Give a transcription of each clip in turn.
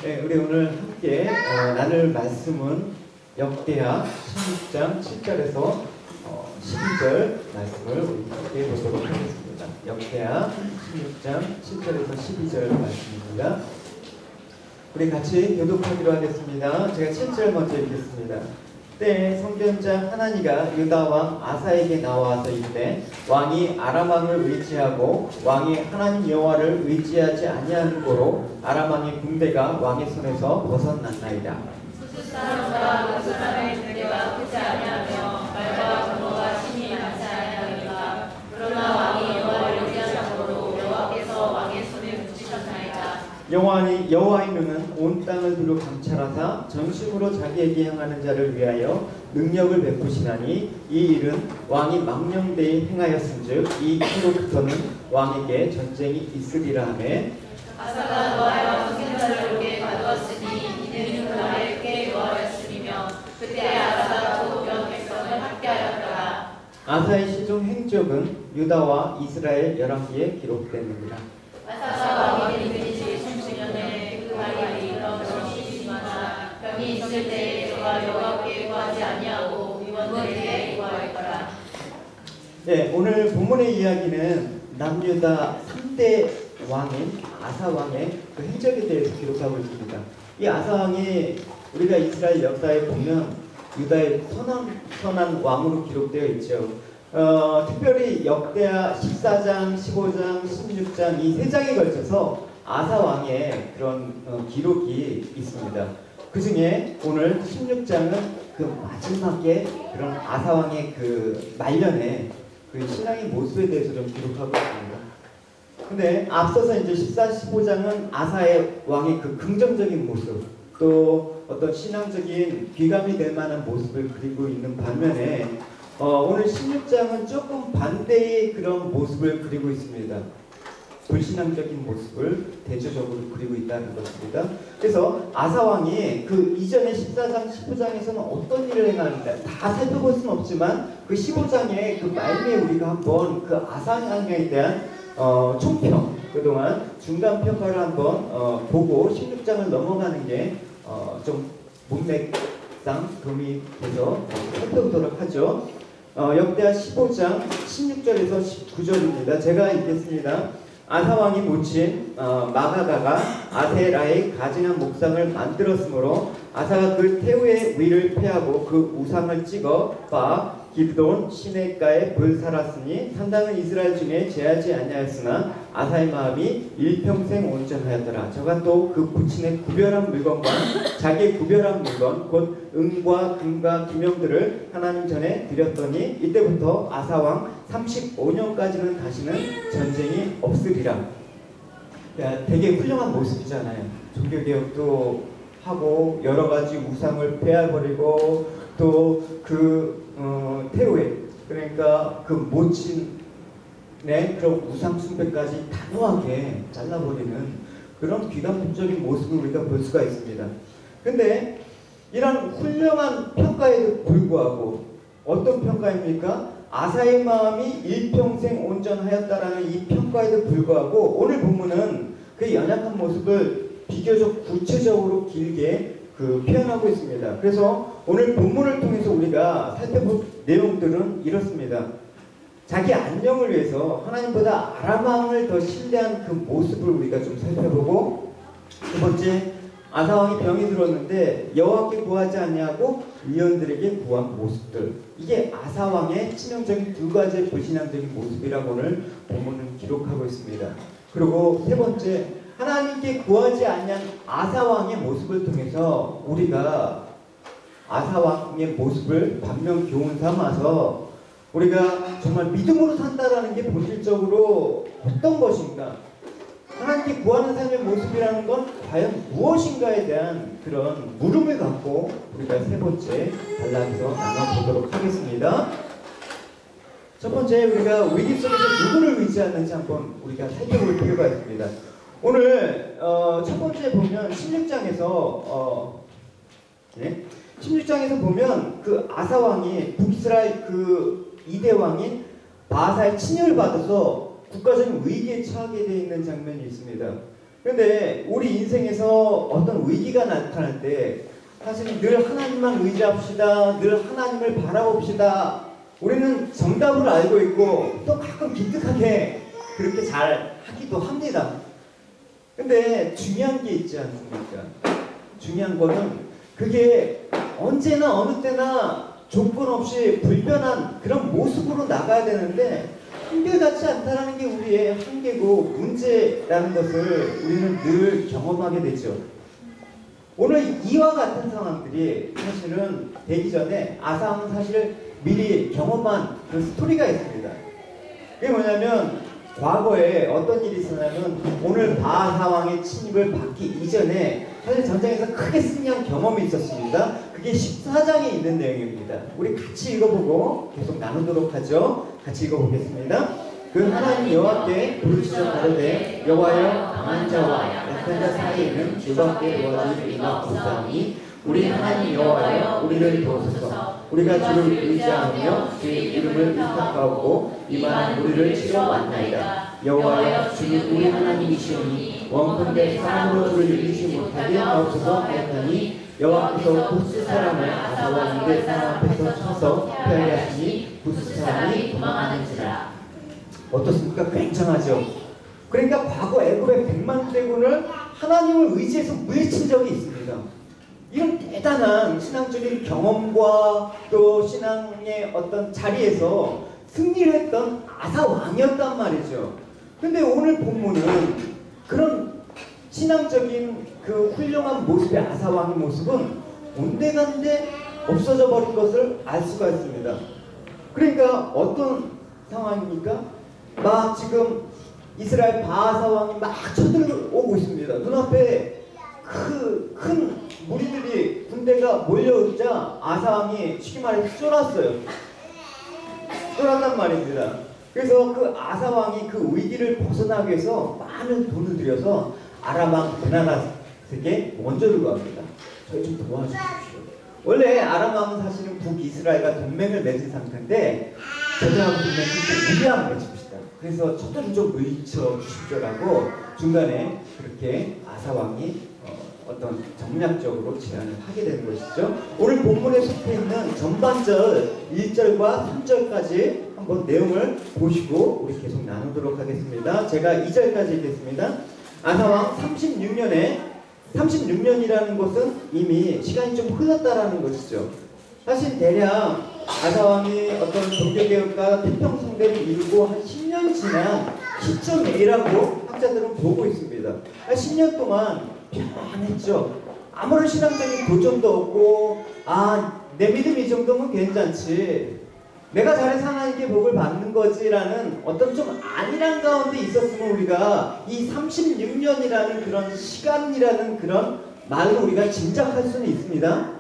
네, 우리 오늘 함께 나눌 말씀은 역대하 16장 7절에서 12절 말씀을 우리 함께 보도록 하겠습니다. 역대하 16장 7절에서 12절 말씀입니다. 우리 같이 교독하기로 하겠습니다. 제가 7절 먼저 읽겠습니다. 때에 선견자 하나니가 유다 왕 아사에게 나와서 이르되 왕이 아람 왕을 의지하고 왕이 하나님 여호와를 의지하지 아니하는 고로 아람 왕의 군대가 왕의 손에서 벗어났나이다. 사람과 그 사람의 군대가 크지 아니하며 말과 번호가 심히 많지 아니하니라. 그러나 왕이 여호와를 의지하므로 여호와께서 왕의 손에 붙이셨나이다. 여호와의 눈은 온 땅을 두루 감찰하사 전심으로 자기에게 향하는 자를 위하여 능력을 베푸시나니 이 일은 왕이 망령되이 행하였은즉 이 키로부터는 왕에게 전쟁이 있으리라 하매 아사가 노아와 선견자를 옥에 가두었으니 이는 그 아이에게 여호와였음이며 그때 아사가 또 몇 백성을 함께하였더라. 아사의 시종 행적은 유다와 이스라엘 열왕기에 기록되느니라. 아사가 왕이 된 지 30년에 그 아이들이 이런 것이 심하나 병이 있을 때에 저가 여호와께 구하지 아니하고 의원들에게 구하였더라. 네, 오늘 본문의 이야기는 남유다 3대 왕인 아사 왕의 그 행적에 대해서 기록하고 있습니다. 이 아사 왕이 우리가 이스라엘 역사에 보면 유다의 선한 왕으로 기록되어 있죠. 특별히 역대하 14장, 15장, 16장 이 세 장에 걸쳐서 아사 왕의 그런 기록이 있습니다. 그 중에 오늘 16장은 그 마지막에 그런 아사 왕의 그 말년에 그 신앙의 모습에 대해서 좀 기록하고 있습니다. 근데 앞서서 이제 14, 15장은 아사의 왕의 그 긍정적인 모습, 또 어떤 신앙적인 귀감이 될 만한 모습을 그리고 있는 반면에 오늘 16장은 조금 반대의 그런 모습을 그리고 있습니다. 불신앙적인 모습을 대조적으로 그리고 있다는 것입니다. 그래서 아사 왕이 그 이전에 14장, 15장에서는 어떤 일을 행하는가 다 살펴볼 수는 없지만 그 15장의 그 말미에 우리가 한번 그 아사 왕에 대한 총평, 그동안 중간 평가를 한번 보고 16장을 넘어가는 게 좀 문맥상 도움이 돼서 살펴보도록 하죠. 역대하 15장 16절에서 19절입니다. 제가 읽겠습니다. 아사 왕이 모친 마가다가 아세라의 가증한 목상을 만들었으므로 아사가 그 태우의 위를 패하고 그 우상을 찍어 바 기드온 시내가에 불살았으니 산당은 이스라엘 중에 제하지 아니하였으나 아사의 마음이 일평생 온전하였더라. 저가 또 그 부친의 구별한 물건과 자기의 구별한 물건 곧 은과 금과 기명들을 하나님 전에 드렸더니 이때부터 아사 왕 35년까지는 다시는 전쟁이 없으리라. 되게 훌륭한 모습이잖아요. 종교개혁도 하고 여러 가지 우상을 베어버리고 또 그 태우에 그러니까 그 모친의 그런 우상 숭배까지 단호하게 잘라버리는 그런 귀감적인 모습을 우리가 볼 수가 있습니다. 근데 이런 훌륭한 평가에도 불구하고 어떤 평가입니까? 아사의 마음이 일평생 온전하였다라는 이 평가에도 불구하고 오늘 본문은 그 연약한 모습을 비교적 구체적으로 길게 표현하고 있습니다. 그래서 오늘 본문을 통해서 우리가 살펴볼 내용들은 이렇습니다. 자기 안녕을 위해서 하나님보다 아람 왕을 더 신뢰한 그 모습을 우리가 좀 살펴보고, 두 번째, 아사 왕이 병이 들었는데 여호와께 구하지 아니하고 의원들에게 구한 모습들, 이게 아사 왕의 치명적인 두 가지의 불신앙적인 모습이라고 오늘 본문은 기록하고 있습니다. 그리고 세 번째, 하나님께 구하지 아니한 아사 왕의 모습을 통해서 우리가 아사 왕의 모습을 반면 교훈 삼아서 우리가 정말 믿음으로 산다라는 게 본질적으로 어떤 것인가, 하나님께 구하는 삶의 모습이라는 건 과연 무엇인가에 대한 그런 물음을 갖고 우리가 세 번째 단락에서 나눠보도록 하겠습니다. 첫 번째, 우리가 위기 속에서 누구를 의지하는지 한번 우리가 살펴볼 필요가 있습니다. 오늘 첫 번째 보면 16장에서 보면 그 아사 왕이 북이스라엘 그 2대 왕인 바사의 친혈을 받아서 국가적인 위기에 처하게 되어 있는 장면이 있습니다. 그런데 우리 인생에서 어떤 위기가 나타날 때 사실은 늘 하나님만 의지합시다. 늘 하나님을 바라봅시다. 우리는 정답을 알고 있고 또 가끔 기특하게 그렇게 잘 하기도 합니다. 근데 중요한 게 있지 않습니까? 중요한 거는 그게 언제나 어느 때나 조건 없이 불변한 그런 모습으로 나가야 되는데 한결같지 않다는 게 우리의 한계고 문제라는 것을 우리는 늘 경험하게 되죠. 오늘 이와 같은 상황들이 사실은 되기 전에 아사는 사실 미리 경험한 그 스토리가 있습니다. 그게 뭐냐면 과거에 어떤 일이 있었냐면 오늘 바하사 왕의 침입을 받기 이전에 사실 전쟁에서 크게 승리한 경험이 있었습니다. 그게 14장에 있는 내용입니다. 우리 같이 읽어보고 계속 나누도록 하죠. 같이 읽어보겠습니다. 그 하나님 여호와께 부르짖어 가로되 여호와여 강한 자와 약한 자 사이에는 주밖에 도와줄 이가 없사오니 우리 하나님 여호와여 우리를 도우소서. 우리가 주를 의지하며 주의 이름을 의탁하고 이만 우리를 치러왔나이다. 여호와여 주는 우리 하나님이시오니 원컨대 사람으로 주를 이기지 못하게 하옵소서 하였더니 여호와께서 부스 사람을 아사와 유대 사람 앞에서 쳐서 패하게 하시니 부스 사람이 도망하는지라. 어떻습니까? 굉장하죠. 그러니까 과거 애굽의 100만 대군을 하나님을 의지해서 물리친 적이 있습니다. 이런 대단한 신앙적인 경험과 또 신앙의 어떤 자리에서 승리를 했던 아사 왕이었단 말이죠. 근데 오늘 본문은 그런 신앙적인 그 훌륭한 모습의 아사 왕의 모습은 온데간데 없어져 버린 것을 알 수가 있습니다. 그러니까 어떤 상황입니까? 막 지금 이스라엘 바하사 왕이 막 쳐들어오고 있습니다. 눈앞에 큰 무리들이 군대가 몰려오자 아사 왕이 쉽게 말해서 쫄았어요. 쫄았단 말입니다. 그래서 그 아사 왕이 그 위기를 벗어나기 위해서 많은 돈을 들여서 아람 왕 베나다스에게 원조를 구합니다. 저희 좀 도와주십시오. 원래 아람 왕은 사실은 북이스라엘과 동맹을 맺은 상태인데 저자하고 동맹을 무리하게 맺읍시다. 그래서 저들을 좀 물리쳐 주십시오라고 중간에 그렇게 아사 왕이 어떤 정략적으로 제안을 하게 되는 것이죠. 오늘 본문에 속해 있는 전반절 1절과 3절까지 한번 내용을 보시고 우리 계속 나누도록 하겠습니다. 제가 2절까지 읽겠습니다. 아사왕 36년이라는 것은 이미 시간이 좀 흘렀다라는 것이죠. 사실 대략 아사왕이 어떤 종교개혁과 태평성대를 이루고 한 10년 지난 시점이라고 학자들은 보고 있습니다. 10년 동안 편안했죠. 아무런 신앙적인 도전도 없고 내 믿음 이 정도면 괜찮지, 내가 잘해서 하나님께 복을 받는 거지라는 어떤 좀 안일한 가운데 있었으면 우리가 이 36년이라는 그런 시간이라는 그런 말로 우리가 짐작할 수는 있습니다.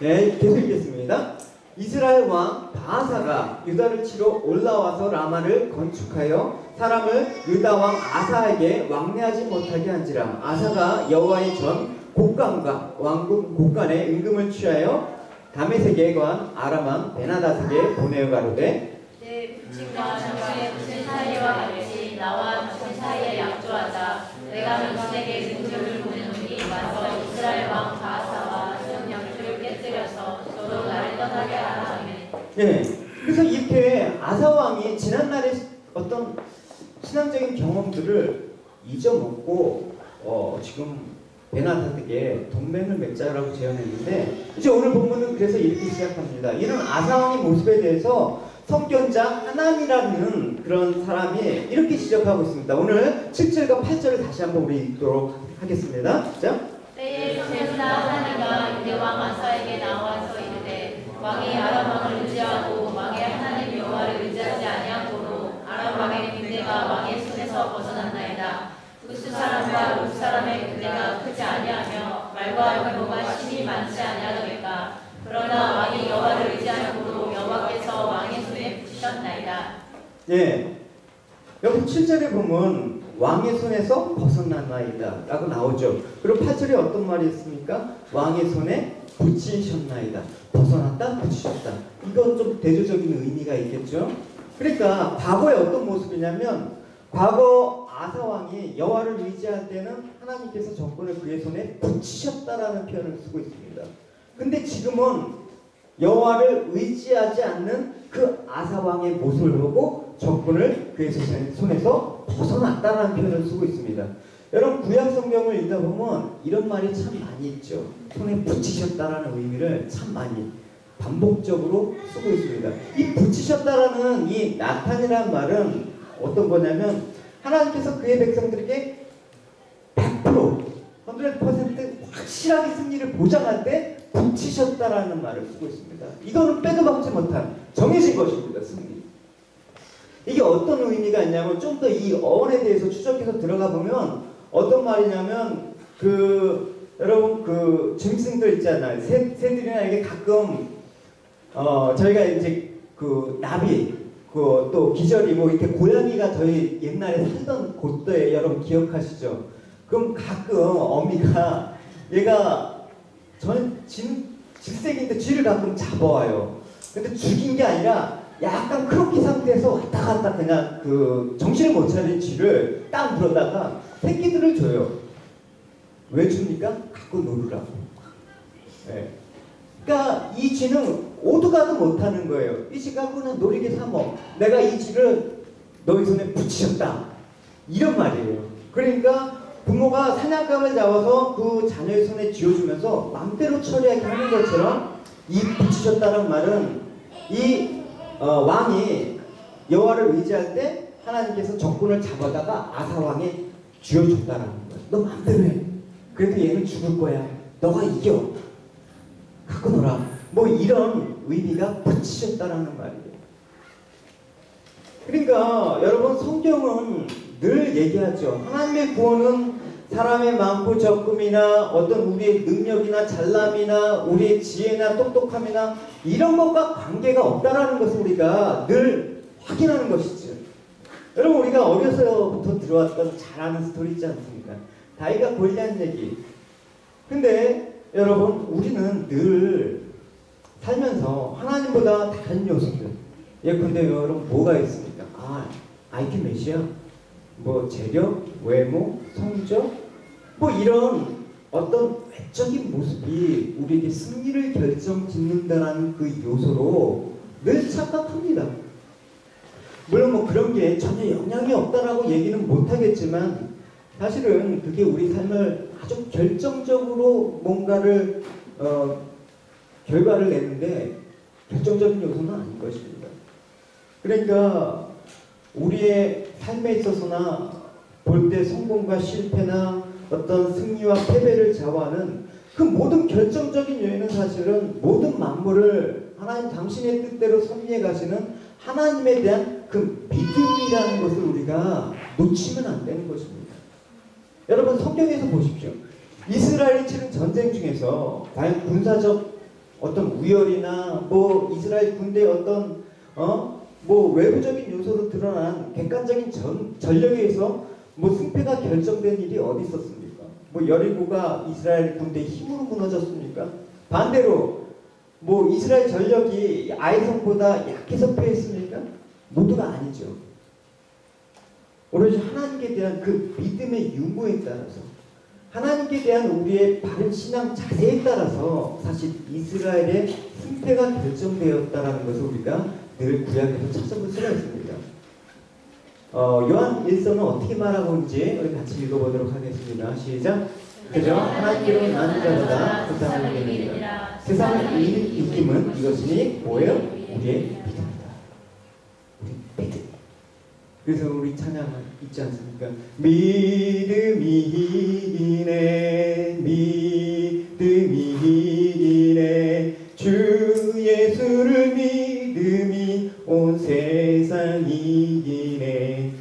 네, 계속 읽겠습니다. 이스라엘 왕 바하사가 유다를 치러 올라와서 라마를 건축하여 사람을 유다 왕 아사에게 왕래하지 못하게 한지라. 아사가 여호와의 전 곡간과 왕궁 곡간에 임금을 취하여 다메섹에 거한 아람 왕 베나다스에게 보내어 가로되 내 부친과 당신의 부친 사이와 같이 나와 당신 사이에 약조하자. 내가 당신에게 능력을 보내노니 와서 이스라엘 왕 바하사와 전 약조를 깨뜨려서 저도 나를 떠나게 하라 하매. 네, 그래서 이렇게 아사 왕이 지난날의 어떤 신앙적인 경험들을 잊어먹고 지금 베나다스에게 동맹을 맺자라고 제안했는데 이제 오늘 본문은 그래서 이렇게 시작합니다. 이런 아사 왕의 모습에 대해서 성견자 하남이라는 그런 사람이 이렇게 지적하고 있습니다. 오늘 7절과 8절을 다시 한번 우리 읽도록 하겠습니다. 자, 때에 세우나 하나님과 유대 왕 아사에게 나와서 이르되 왕이 아람 왕을 의지하고 왕의 하나님 여호와를 의지하지 아니하므로 아람 왕의 군대가 왕의 손에서 벗어났나이다. 부스 사람과 롯 사람의 군대가 크지 아니하며 말과 규모가 심히 많지 아니하더니까. 그러나 왕이 여호와를 의지하므로 여호와께서 왕의 손에 붙이셨나이다. 예, 여기 7절에 보면 왕의 손에서 벗어났나이다 라고 나오죠. 그리고 8절에 어떤 말이 있습니까? 왕의 손에 붙이셨나이다. 벗어났다, 붙이셨다. 이건 좀 대조적인 의미가 있겠죠. 그러니까 과거에 어떤 모습이냐면 과거 아사 왕이 여호와를 의지할 때는 하나님께서 정권을 그의 손에 붙이셨다라는 표현을 쓰고 있습니다. 근데 지금은 여호와를 의지하지 않는 그 아사 왕의 모습을 보고 정권을 그의 손에서 벗어났다라는 표현을 쓰고 있습니다. 여러분 구약 성경을 읽다 보면 이런 말이 참 많이 있죠. 손에 붙이셨다라는 의미를 참 많이 반복적으로 쓰고 있습니다. 이 붙이셨다라는 이 나탄이라는 말은 어떤 거냐면 하나님께서 그의 백성들에게 100% 확실하게 승리를 보장할 때 붙이셨다라는 말을 쓰고 있습니다. 이거는 빼도 박지 못한 정해진 것입니다. 승리. 이게 어떤 의미가 있냐면 좀 더 이 어원에 대해서 추적해서 들어가 보면 어떤 말이냐면 여러분 그 짐승들 있잖아요. 새들이나 이게 가끔 저희가 이제 그 나비 또 기저리 뭐 이렇게 고양이가 저희 옛날에 살던 곳도에 여러분 기억하시죠? 그럼 가끔 어미가 얘가 저는 질색인데 쥐를 가끔 잡아와요. 근데 죽인 게 아니라 약간 크로키 상태에서 왔다 갔다 그냥 그 정신을 못 차린 쥐를 딱 물어다가 새끼들을 줘요. 왜 줍니까? 갖고 놀으라고. 네. 그러니까 이 쥐는 오도가도 못하는 거예요. 이 쥐가 그냥 놀이개 삼어. 내가 이 쥐를 너희 손에 붙이셨다. 이런 말이에요. 그러니까 부모가 사냥감을 잡아서 그 자녀의 손에 쥐어주면서 마음대로 처리하게 하는 것처럼 이 붙이셨다는 말은 이 왕이 여호와를 의지할 때 하나님께서 정권을 잡아다가 아사 왕에 쥐어줬다는 거예요. 너 마음대로 해. 그래도 얘는 죽을 거야. 너가 이겨. 갖고 놀아. 뭐 이런 의미가 붙이셨다라는 말이에요. 그러니까 여러분 성경은 늘 얘기하죠. 하나님의 구원은 사람의 많고 적음이나 어떤 우리의 능력이나 잘남이나 우리의 지혜나 똑똑함이나 이런 것과 관계가 없다라는 것을 우리가 늘 확인하는 것이죠. 여러분 우리가 어려서부터 들어왔던 잘 아는 스토리 있지 않습니까? 다윗과 골리앗 얘기. 근데 여러분 우리는 늘 살면서 하나님보다 다른 요소들 예컨대 여러분 뭐가 있습니까? IQ 몇이야? 뭐 재력, 외모, 성적 뭐 이런 어떤 외적인 모습이 우리에게 승리를 결정짓는다라는 그 요소로 늘 착각합니다. 물론 뭐 그런 게 전혀 영향이 없다라고 얘기는 못하겠지만 사실은 그게 우리 삶을 아주 결정적으로 뭔가를 결과를 내는데 결정적인 요소는 아닌 것입니다. 그러니까 우리의 삶에 있어서나 볼 때 성공과 실패나 어떤 승리와 패배를 좌우하는 그 모든 결정적인 요인은 사실은 모든 만물을 하나님 당신의 뜻대로 섭리해 가시는 하나님에 대한 그 믿음이라는 것을 우리가 놓치면 안 되는 것입니다. 여러분 성경에서 보십시오. 이스라엘이 치른 전쟁 중에서 과연 군사적 어떤 우열이나 뭐 이스라엘 군대의 어떤 뭐 외부적인 요소로 드러난 객관적인 전력에 의해서 뭐 승패가 결정된 일이 어디 있었습니까? 뭐 여리고가 이스라엘 군대의 힘으로 무너졌습니까? 반대로 뭐 이스라엘 전력이 아이성보다 약해서 패했습니까? 모두가 아니죠. 오로지 하나님께 대한 그 믿음의 유무에 따라서 하나님께 대한 우리의 바른 신앙 자세에 따라서 사실 이스라엘의 승패가 결정되었다라는 것을 우리가 늘 구약에서 찾아볼 수가 있습니다. 요한 1서는 어떻게 말하고 있는지 우리 같이 읽어보도록 하겠습니다. 시작. 그저 하나님께로 나는 자보다 세상을 이깁니다. 세상을 이김은 이것이니 뭐예요? 우리의 믿음이다. 우리 믿음. 그래서 우리 찬양을 있지 않습니까? 믿음이 이기네, 믿음이 이기네, 주 예수를 믿음이 온 세상 이기네.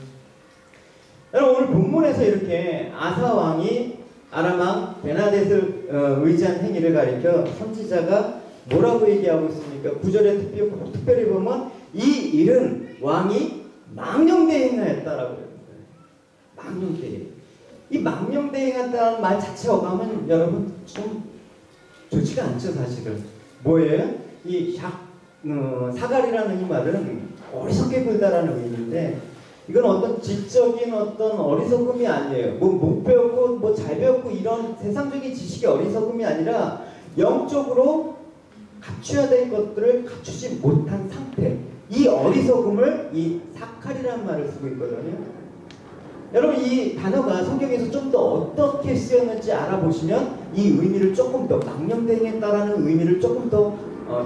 여러분 오늘 본문에서 이렇게 아사 왕이 아람 왕 베나댓을 의지한 행위를 가리켜 선지자가 뭐라고 얘기하고 있습니까? 9절에 특별히 보면 이 일은 왕이 망령대행하였다라고 합니다. 망령대행. 이 망령대행한다는 말 자체 어감은 여러분 좀 좋지가 않죠 사실은. 뭐예요? 이 사갈이라는 이 말은 어리석게 굴다라는 의미인데 이건 어떤 지적인 어떤 어리석음이 아니에요. 뭐 못 배웠고 뭐 잘 배웠고 이런 세상적인 지식의 어리석음이 아니라 영적으로 갖춰야 될 것들을 갖추지 못한 상태. 이 어리석음을 이 사칼이라는 말을 쓰고 있거든요. 여러분 이 단어가 성경에서 좀 더 어떻게 쓰였는지 알아보시면 이 의미를 조금 더 망령되겠다라는 의미를 조금 더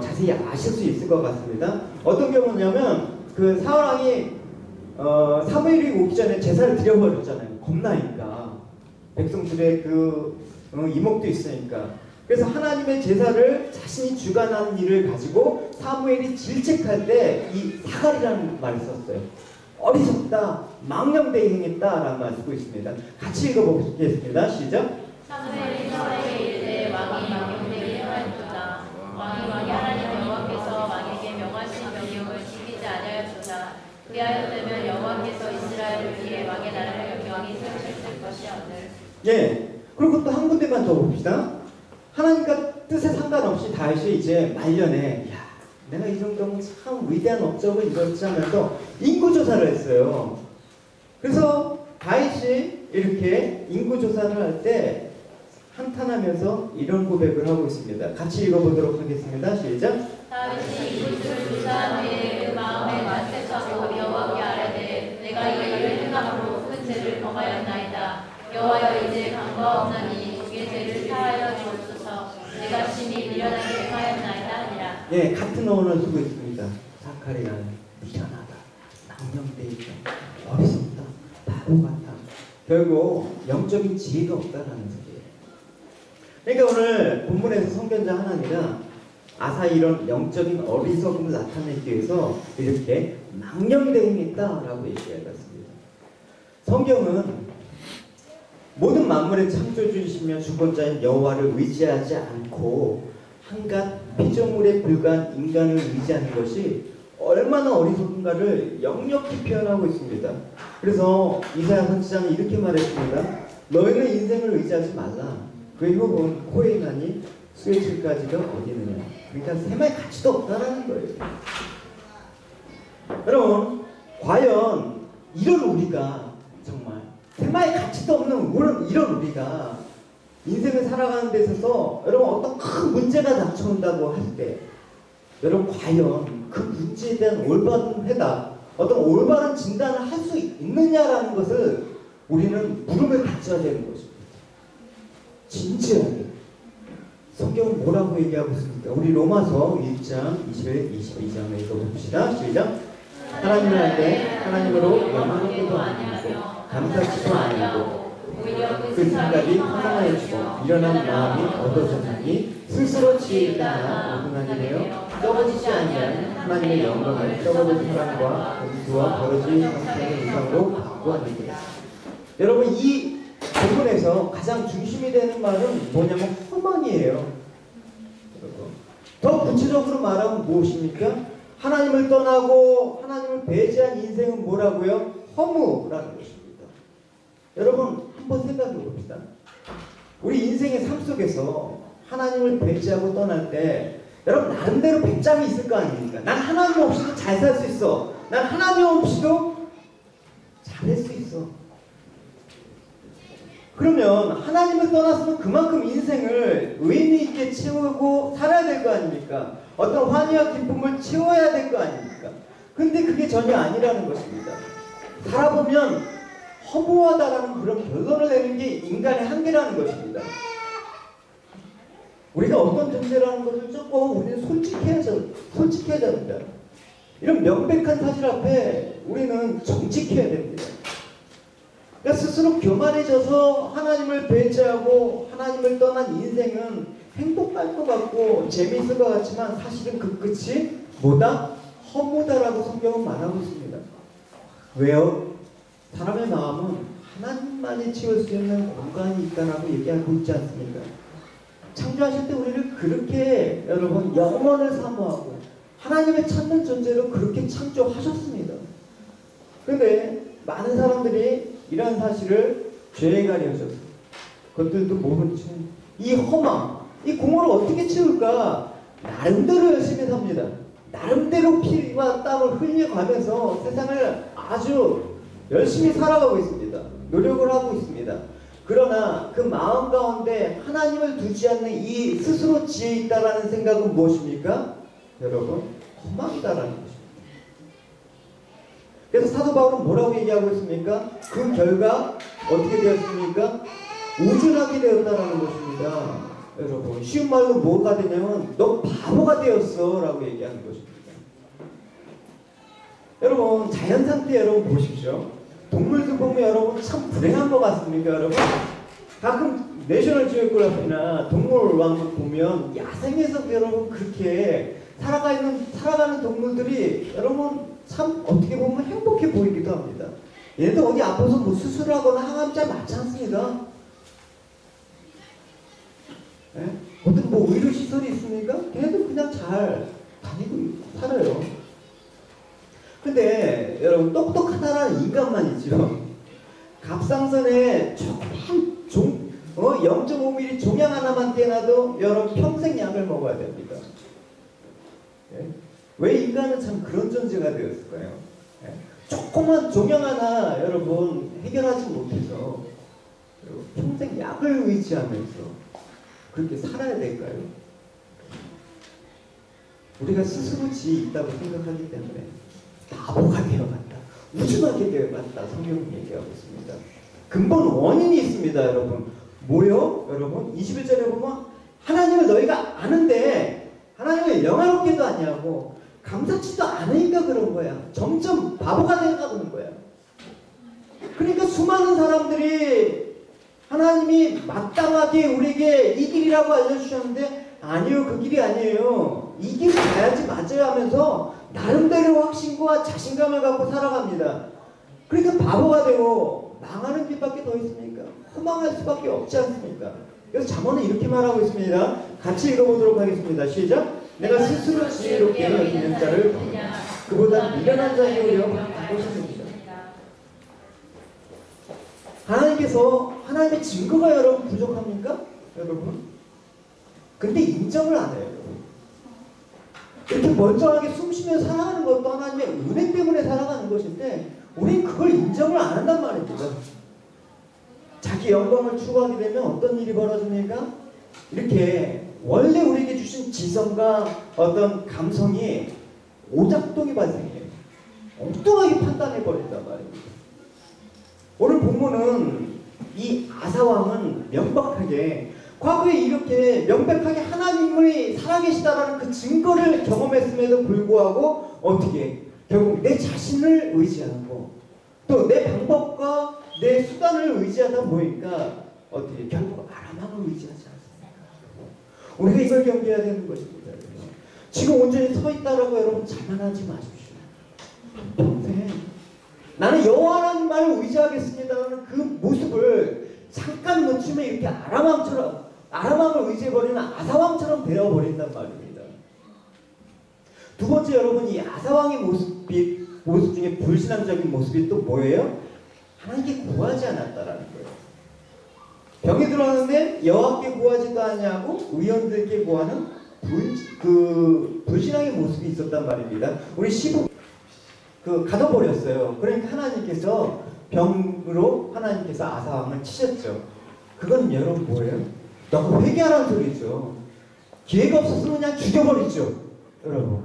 자세히 아실 수 있을 것 같습니다. 어떤 경우냐면 그 사울왕이 사무엘이 오기 전에 제사를 드려버렸잖아요. 겁나니까 백성들의 그 이목도 있으니까. 그래서 하나님의 제사를 자신이 주관하는 일을 가지고 사무엘이 질책할 때 이 사갈이라는 말을 썼어요. 어리석다, 망령되이 행했다라는 말을 쓰고 있습니다. 같이 읽어보겠습니다. 시작. 사무엘이 사울에게 이르되 왕이 망령되이 행하였도다. 왕이 하나님 여호와께서 왕에게 명하신 명령을 지키지 아니하였도다. 그리하였다면 여호와께서 이스라엘을 위해 왕의 나라를 영원히 세우셨을 것이오늘. 예. 그리고 또 한 군데만 더 봅시다. 하나님과 뜻에 상관없이 다윗이 이제 말년에 야, 내가 이 정도면 참 위대한 업적을 이뤘지 하면서 인구조사를 했어요. 그래서 다윗이 이렇게 인구조사를 할 때 한탄하면서 이런 고백을 하고 있습니다. 같이 읽어보도록 하겠습니다. 시작. 다윗이 이곳을 조사한 후에 그 마음에 만색하고 여호와께 아뢰되 내가 이 일을 행함으로 큰 죄를 범하였나이다. 여호와여 이제 강과 없나니 주의 죄를 사하여 주옵소서. 내가 심히 미련하게 행하였나이다 하니라. 예, 같은 어원을 쓰고 있습니다. 사칼이라는 미련하다, 망령되있다, 어리석다, 바보 같다. 결국 영적인 지혜가 없다라는 소리예요. 그러니까 오늘 본문에서 선견자 하나니가 아사 이런 영적인 어리석음을 나타내기 위해서 이렇게 망령대행했다라고 얘기해봤습니다. 성경은 모든 만물의 창조주이시며 주권자인 여호와를 의지하지 않고 한갓 피조물에 불과한 인간을 의지하는 것이 얼마나 어리석은가를 역력히 표현하고 있습니다. 그래서 이사야 선지자는 이렇게 말했습니다. 너희는 인생을 의지하지 말라. 그의 혁은 코에 나니 수에 칠까지가 어디 있느냐. 그러니까 셈할 가치도 없다는 거예요. 여러분, 과연 이런 우리가 정말 셈할 가치도 없는 이런 우리가 인생을 살아가는 데 있어서 여러분 어떤 큰 문제가 닥쳐온다고 할 때 여러분 과연 그 문제에 대한 올바른 해답, 어떤 올바른 진단을 할 수 있느냐라는 것을 우리는 물음을 닫아야 되는 것입니다. 진지하게. 성경은 뭐라고 얘기하고 있습니까? 우리 로마서 1장 21, 22장을 읽어봅시다. 시작. 하나님을 할 때 하나님으로 영광도 아니하며 감사치도 아니하고 그 생각이 허망하여지고 미련한 마음이 얻어졌으니 스스로 지혜를 하나 오분하니며 썩어지지 아니한 하나님의 영광을 썩어진 사랑과 공수와 버러지 상태의 이상으로 바꾸었느니라. 여러분 이 부분에서 가장 중심이 되는 말은 뭐냐면 허망이에요. 더 구체적으로 말하면 무엇입니까? 하나님을 떠나고 하나님을 배제한 인생은 뭐라고요? 허무라는 것입니다. 여러분 한번 생각해 봅시다. 우리 인생의 삶 속에서 하나님을 배제하고 떠날 때 여러분 나름대로 배짱이 있을 거 아닙니까? 난 하나님 없이도 잘 살 수 있어. 난 하나님 없이도 잘할 수 있어. 그러면 하나님을 떠났으면 그만큼 인생을 의미 있게 채우고 살아야 될 거 아닙니까? 어떤 환희와 기쁨을 채워야 될 거 아닙니까? 근데 그게 전혀 아니라는 것입니다. 살아보면 허무하다라는 그런 결론을 내는 게 인간의 한계라는 것입니다. 우리가 어떤 존재라는 것을 조금 우리는 솔직해야 됩니다. 이런 명백한 사실 앞에 우리는 정직해야 됩니다. 그러니까 스스로 교만해져서 하나님을 배제하고 하나님을 떠난 인생은 행복할 것 같고 재미있을 것 같지만 사실은 그 끝이 뭐다? 허무다라고 성경은 말하고 있습니다. 왜요? 사람의 마음은 하나님만이 채울 수 있는 공간이 있다라고 얘기하고 있지 않습니까? 창조하실 때 우리를 그렇게 여러분 영원을 사모하고 하나님을 찾는 존재로 그렇게 창조하셨습니다. 그런데 많은 사람들이 이러한 사실을 죄에 가려져서 그것들도 모른 채 이 허망, 이 공허를 어떻게 채울까 나름대로 열심히 삽니다. 나름대로 피와 땀을 흘려가면서 세상을 아주 열심히 살아가고 있습니다. 노력을 하고 있습니다. 그러나 그 마음 가운데 하나님을 두지 않는 이 스스로 지혜 있다라는 생각은 무엇입니까? 여러분, 허망이다라는 것입니다. 그래서 사도 바울은 뭐라고 얘기하고 있습니까? 그 결과 어떻게 되었습니까? 우준하게 되었다라는 것입니다. 여러분, 쉬운 말로 뭐가 되냐면 너 바보가 되었어 라고 얘기하는 것입니다. 여러분, 자연 상태 여러분 보십시오. 동물들 보면 여러분 참 불행한 것 같습니까? 여러분, 가끔 내셔널 지오그래피나 동물왕국 보면 야생에서 여러분 그렇게 살아가는 동물들이 여러분 참 어떻게 보면 행복해 보이기도 합니다. 얘네들 어디 아파서 뭐 수술하거나 항암제 맞지 않습니까? 네? 어떤 뭐 의료시설이 있습니까? 걔네들 그냥 잘 다니고 살아요. 근데 여러분, 똑똑하다라는 인간만 있죠. 갑상선에 조그만 0.5mm 종양 하나만 떼놔도 여러분 평생 약을 먹어야 됩니다. 네? 왜 인간은 참 그런 존재가 되었을까요? 네? 조그만 종양 하나 여러분 해결하지 못해서 평생 약을 의지하면서 그렇게 살아야 될까요? 우리가 스스로 지혜 있다고 생각하기 때문에 바보가 되어간다, 우준하게 되어간다, 성경은 얘기하고 있습니다. 근본 원인이 있습니다. 여러분, 뭐요? 여러분 21절에 보면 하나님을 너희가 아는데 하나님을 영화롭게도 아니하고 감사치도 않으니까 그런 거야. 점점 바보가 되어가는 거야. 그러니까 수많은 사람들이 하나님이 마땅하게 우리에게 이 길이라고 알려주셨는데 아니요, 그 길이 아니에요, 이 길을 가야지 맞아요 하면서 나름대로 확신과 자신감을 갖고 살아갑니다. 그러니까 바보가 되고 망하는 길밖에 더 있습니까? 허망할 수밖에 없지 않습니까? 그래서 잠언은 이렇게 말하고 있습니다. 같이 읽어보도록 하겠습니다. 시작. 내가 스스로 지혜롭게 여기는 자를 그보다 미련한 자에게 오려 것입니다. 하나님께서 하나님의 증거가 여러분 부족합니까? 여러분, 근데 인정을 안 해요. 이렇게 멀쩡하게 숨쉬며 살아가는 것도 하나님의 은혜 때문에 살아가는 것인데 우리는 그걸 인정을 안 한단 말입니다. 자기 영광을 추구하게 되면 어떤 일이 벌어집니까? 이렇게 원래 우리에게 주신 지성과 어떤 감성이 오작동이 발생해요. 엉뚱하게 판단해버린단 말입니다. 오늘 본문은 이 아사왕은 명백하게 과거에 이렇게 명백하게 하나님이 살아계시다라는 그 증거를 경험했음에도 불구하고 어떻게 결국 내 자신을 의지하고 또 내 방법과 내 수단을 의지하다 보니까 어떻게 결국 아람왕을 의지하지 않습니까? 우리가 이걸 경계해야 되는 것입니다. 지금 온전히 서 있다라고 여러분 자만하지 마십시오. 평생 나는 여호와 하나님만을 의지하겠습니다라는 그 모습을 잠깐 놓치면 이렇게 아람왕을 의지해버리는 아사왕처럼 되어버린단 말입니다. 두 번째, 여러분, 이 아사왕의 모습 중에 불신앙적인 모습이 또 뭐예요? 하나님께 구하지 않았다라는 거예요. 병이 들어왔는데 여호와께 구하지도 않냐고 의원들께 구하는 불신앙의 모습이 있었단 말입니다. 우리 시부 가둬버렸어요. 그러니까 하나님께서 병으로 하나님께서 아사왕을 치셨죠. 그건 여러분 뭐예요? 너가 회개하라는 소리죠. 기회가 없었으면 그냥 죽여버리죠, 여러분.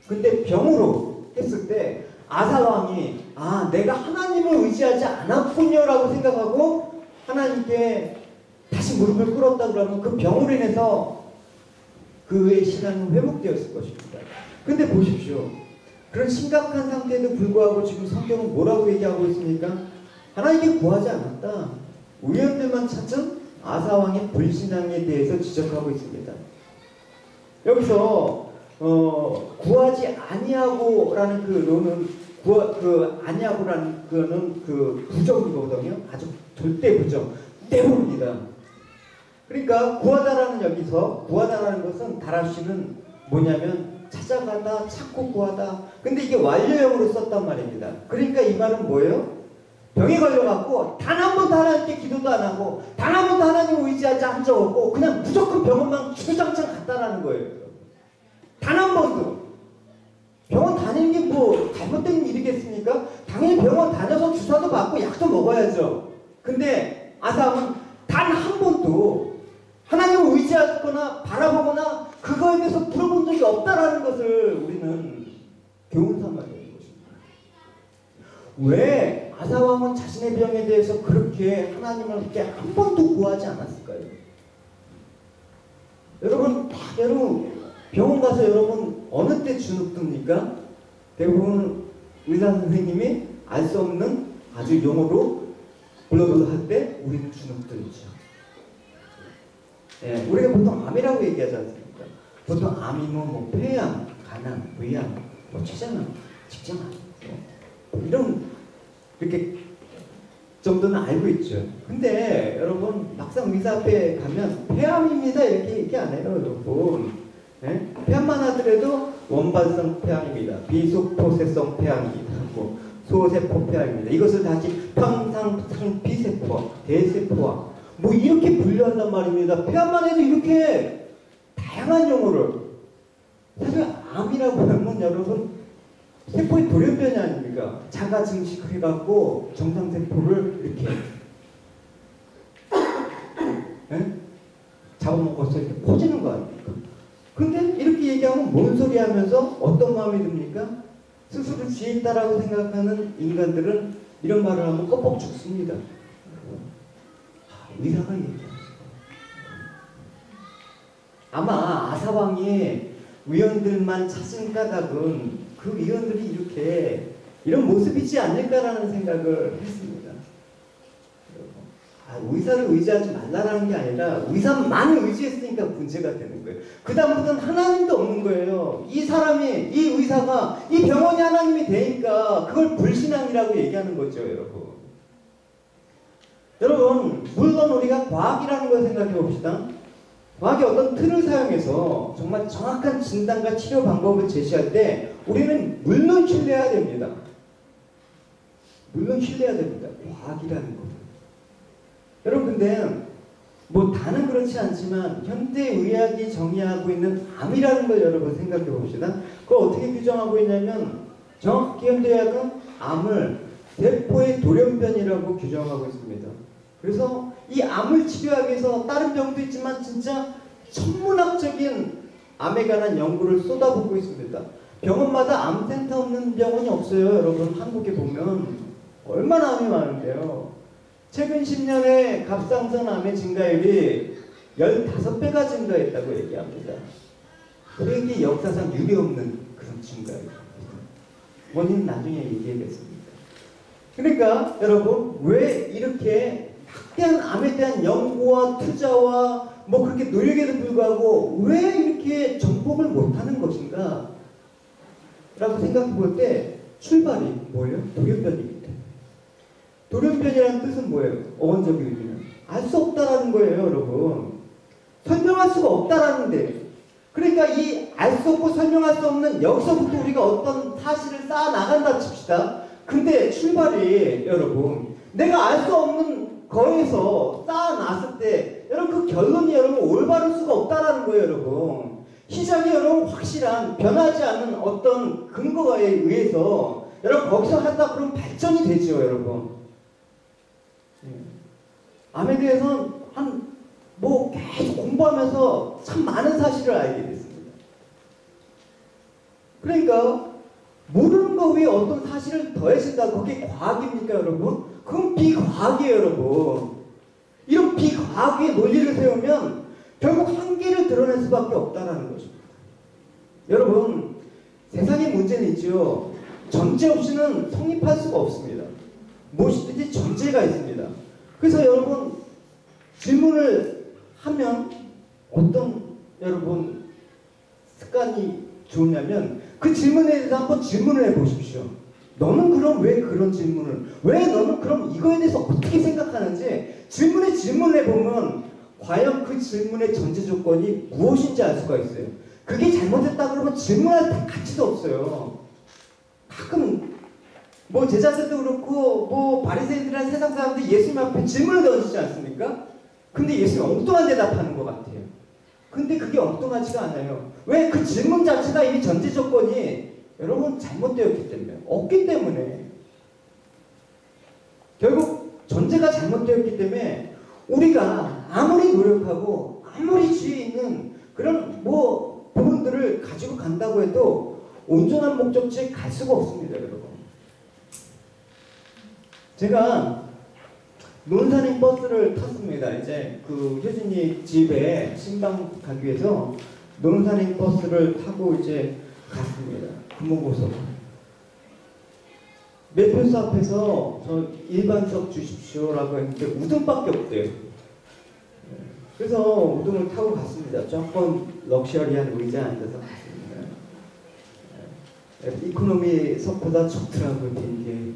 근데 병으로 했을 때 아사왕이 내가 하나님을 의지하지 않았군요 라고 생각하고 하나님께 다시 무릎을 꿇었다 그러면 그 병으로 인해서 그의 신앙은 회복되었을 것입니다. 근데 보십시오. 그런 심각한 상태에도 불구하고 지금 성경은 뭐라고 얘기하고 있습니까? 하나님께 구하지 않았다. 우연들만 찾은 아사왕의 불신앙에 대해서 지적하고 있습니다. 여기서 구하지 아니하고라는 그 론은 아니하고라는 그는 그 부정이거든요. 아주 절대 부정, 때문입니다. 그러니까 구하다라는 여기서 구하다라는 것은 다라시는 뭐냐면 찾아가다, 찾고 구하다. 근데 이게 완료형으로 썼단 말입니다. 그러니까 이 말은 뭐예요? 병에 걸려갖고 단 한 번도 하나님께 기도도 안 하고 단 한 번도 하나님을 의지하지 한 적 없고 그냥 무조건 병원만 주구장창 갔다라는 거예요. 단 한 번도. 병원 다니는 게 뭐 잘못된 일이겠습니까? 당연히 병원 다녀서 주사도 받고 약도 먹어야죠. 근데 아사왕은 단 한 번도 하나님을 의지하거나 바라보거나 그거에 대해서 물어본 적이 없다라는 것을 우리는 교훈 삼아야 되는 것입니다. 왜 아사왕은 자신의 병에 대해서 그렇게 하나님을 그렇게 한 번도 구하지 않았을까요? 여러분 병원 가서 여러분 어느 때 주눅 듭니까? 대부분 의사 선생님이 알 수 없는 아주 용어로 블러블러 할 때 우리는 주눅 들죠. 예, 우리가 보통 암이라고 얘기하지 않습니까? 보통 암이면 뭐 폐암, 간암, 위암, 뭐 췌장암, 직장암 뭐 이런 이렇게 정도는 알고 있죠. 근데 여러분 막상 의사 앞에 가면 폐암입니다 이렇게 얘기 안 해요, 여러분. 예? 폐암만 하더라도 원반성 폐암입니다. 비속포세성 폐암입니다. 뭐 소세포 폐암입니다. 이것을 다시 평상상피세포, 대세포화 뭐 이렇게 분류한단 말입니다. 폐암만 해도 이렇게 다양한 용어를. 사실 암이라고 하면 여러분 세포의 돌연변이 아닙니까? 자가 증식해갖고 정상세포를 이렇게 예? 잡아먹어서 이렇게 퍼지는 거 아닙니까? 근데 이렇게 얘기하면 뭔 소리 하면서 어떤 마음이 듭니까? 스스로 지혜 있다라고 생각하는 인간들은 이런 말을 하면 껍벅 죽습니다. 의사가 얘기합니다. 아마 아사왕이 위원들만 찾은 까닭은 그 위원들이 이렇게 이런 모습이지 않을까라는 생각을 했습니다. 의사를 의지하지 말라라는 게 아니라 의사만 의지했으니까 문제가 되는 거예요. 그 다음부터는 하나님도 없는 거예요. 이 사람이, 이 의사가, 이 병원이 하나님이 되니까 그걸 불신앙이라고 얘기하는 거죠, 여러분. 여러분, 물론 우리가 과학이라는 걸 생각해 봅시다. 과학이 어떤 틀을 사용해서 정말 정확한 진단과 치료 방법을 제시할 때 우리는 물론 신뢰해야 됩니다. 물론 신뢰해야 됩니다. 과학이라는 거. 여러분 근데 뭐 다는 그렇지 않지만 현대의학이 정의하고 있는 암이라는 걸 여러분 생각해 봅시다. 그걸 어떻게 규정하고 있냐면 정확히 현대의학은 암을 세포의 돌연변이라고 규정하고 있습니다. 그래서 이 암을 치료하기 위해서 다른 병도 있지만 진짜 천문학적인 암에 관한 연구를 쏟아붓고 있습니다. 병원마다 암센터 없는 병원이 없어요. 여러분 한국에 보면 얼마나 암이 많은데요. 최근 10년에 갑상선 암의 증가율이 15배가 증가했다고 얘기합니다. 세계 역사상 유례 없는 그런 증가율입니다. 원인은 나중에 얘기하겠습니다. 그러니까 여러분 왜 이렇게 막대한 암에 대한 연구와 투자와 뭐 그렇게 노력에도 불구하고 왜 이렇게 정복을 못하는 것인가 라고 생각해 볼 때 출발이 뭐예요? 돌연변입니다. 돌연변이라는 뜻은 뭐예요? 어원적인 의미는 알 수 없다라는 거예요, 여러분. 설명할 수가 없다라는데, 그러니까 이 알 수 없고 설명할 수 없는 여기서부터 우리가 어떤 사실을 쌓아 나간다 칩시다. 근데 출발이 여러분 내가 알 수 없는 거에서 쌓아놨을 때 여러분 그 결론이 여러분 올바를 수가 없다라는 거예요, 여러분. 시작이 여러분 확실한 변하지 않는 어떤 근거에 의해서 여러분 거기서 하다 그러면 발전이 되죠, 여러분. 암에 대해서는 뭐 계속 공부하면서 참 많은 사실을 알게 됐습니다. 그러니까 모르는 거 위에 어떤 사실을 더해진다, 그게 과학입니까, 여러분? 그건 비과학이에요, 여러분. 이런 비과학의 논리를 세우면 결국 한계를 드러낼 수밖에 없다는 것입니다. 여러분, 세상의 문제는 있죠. 전제 없이는 성립할 수가 없습니다. 무엇이든지 전제가 있습니다. 그래서 여러분 질문을 하면 어떤 여러분 습관이 좋냐면 그 질문에 대해서 한번 질문을 해보십시오. 너는 그럼 왜 그런 질문을, 왜 너는 그럼 이거에 대해서 어떻게 생각하는지 질문을 해보면 과연 그 질문의 전제 조건이 무엇인지 알 수가 있어요. 그게 잘못됐다 그러면 질문할 가치도 없어요. 가끔 뭐 제자들도 그렇고 뭐 바리새인들이나 세상 사람들 예수님 앞에 질문을 던지지 않습니까? 근데 예수님 엉뚱한 대답하는 것 같아요. 근데 그게 엉뚱하지가 않아요. 왜? 그 질문 자체가 이미 전제 조건이 여러분 잘못되었기 때문에, 없기 때문에. 결국 전제가 잘못되었기 때문에 우리가 아무리 노력하고 아무리 지혜 있는 그런 뭐 부분들을 가지고 간다고 해도 온전한 목적지에 갈 수가 없습니다, 여러분. 제가 논산행 버스를 탔습니다. 이제 그 효진이 집에 신방 가기 위해서 논산행 버스를 타고 이제 갔습니다. 금호고속. 매표소 앞에서 저 일반석 주십시오라고 했는데 우등밖에 없대요. 그래서 우등을 타고 갔습니다. 조금 럭셔리한 의자에 앉아서 갔습니다. 이코노미석보다 좋더라고요, 비행기.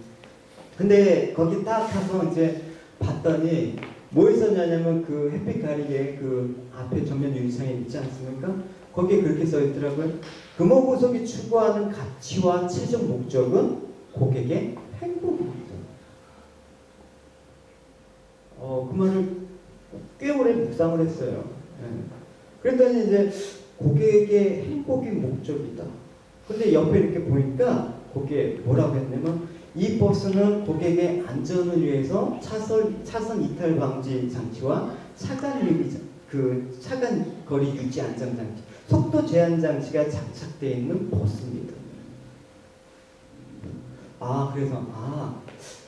근데 거기 딱 가서 이제 봤더니 뭐 있었냐면 그 햇빛 가리개 그 앞에 전면 유리창에 있지 않습니까? 거기에 그렇게 써 있더라고요. 금호고속이 추구하는 가치와 최종 목적은 고객의 행복입니다. 그 말을 꽤 오래 묵상을 했어요. 그랬더니 이제 고객의 행복이 목적이다. 근데 옆에 이렇게 보니까 거기에 뭐라고 했냐면 이 버스는 고객의 안전을 위해서 차선 이탈 방지 장치와 차간 거리 유지 안전 장치, 속도 제한 장치가 장착되어 있는 버스입니다. 그래서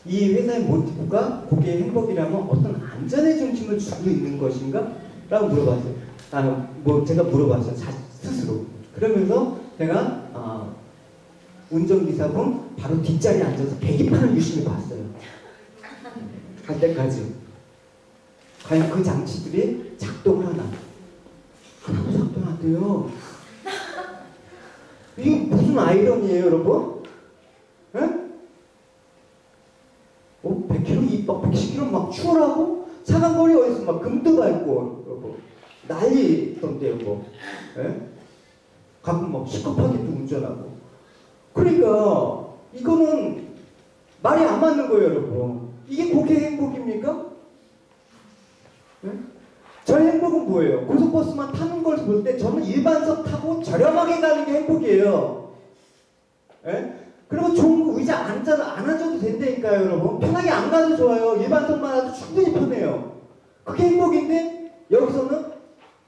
이 회사의 모티브가 고객의 행복이라면 어떤 안전의 중심을 주고 있는 것인가? 라고 물어봤어요. 제가 물어봤어요. 스스로. 그러면서 제가 운전기사분 바로 뒷자리에 앉아서 계기판을 유심히 봤어요. 갈 때까지. 과연 그 장치들이 작동을 하나? 하나도 작동 안 돼요. 이게 무슨 아이러니예요, 여러분? 100km, 110km 막 추월하고 차간거리 어디서 막 금도 밟고 여러분. 난리던데요, 뭐. 가끔 막 시급하게도 운전하고. 그러니까 이거는 말이 안 맞는 거예요, 여러분. 이게 고객 행복입니까? 저의 행복은 뭐예요? 고속버스만 타는 걸 볼 때 저는 일반석 타고 저렴하게 가는 게 행복이에요. 그리고 좋은 의자 안 앉아도 된다니까요, 여러분. 편하게 안 가도 좋아요. 일반석만 와도 충분히 편해요. 그게 행복인데 여기서는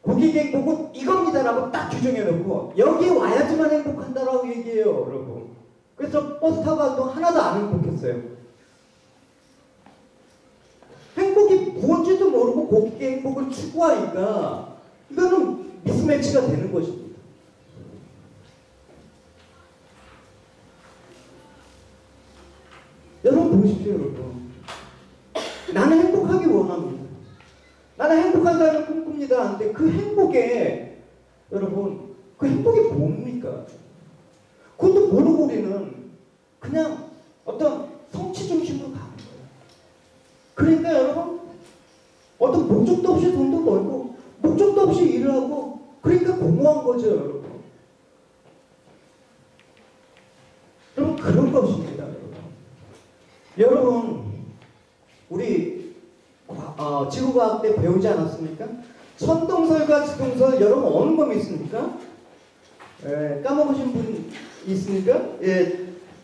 고객의 행복은 이겁니다라고 딱 규정해놓고 여기에 와야지만 행복한다라고 얘기해요, 여러분. 그래서 버스 타고 가도 하나도 안 행복했어요. 행복이 무엇인지도 모르고 고객의 행복을 추구하니까 이거는 미스매치가 되는 것입니다. 여러분 보십시오, 여러분. 나는 행복하기 원합니다. 나는 행복한 삶을 꿈꿉니다. 근데 그 행복에 여러분 그 행복이 뭡니까? 그것도 모르고 우리는 그냥 어떤 성취 중심으로 가는 거예요. 그러니까 여러분 어떤 목적도 없이 돈도 벌고 목적도 없이 일을 하고 그러니까 공허한 거죠, 여러분. 여러분 그런 것입니다, 여러분. 여러분 우리 지구과학 때 배우지 않았습니까? 천동설과 지동설 여러분 어느 거 믿습니까? 까먹으신 분 있습니까?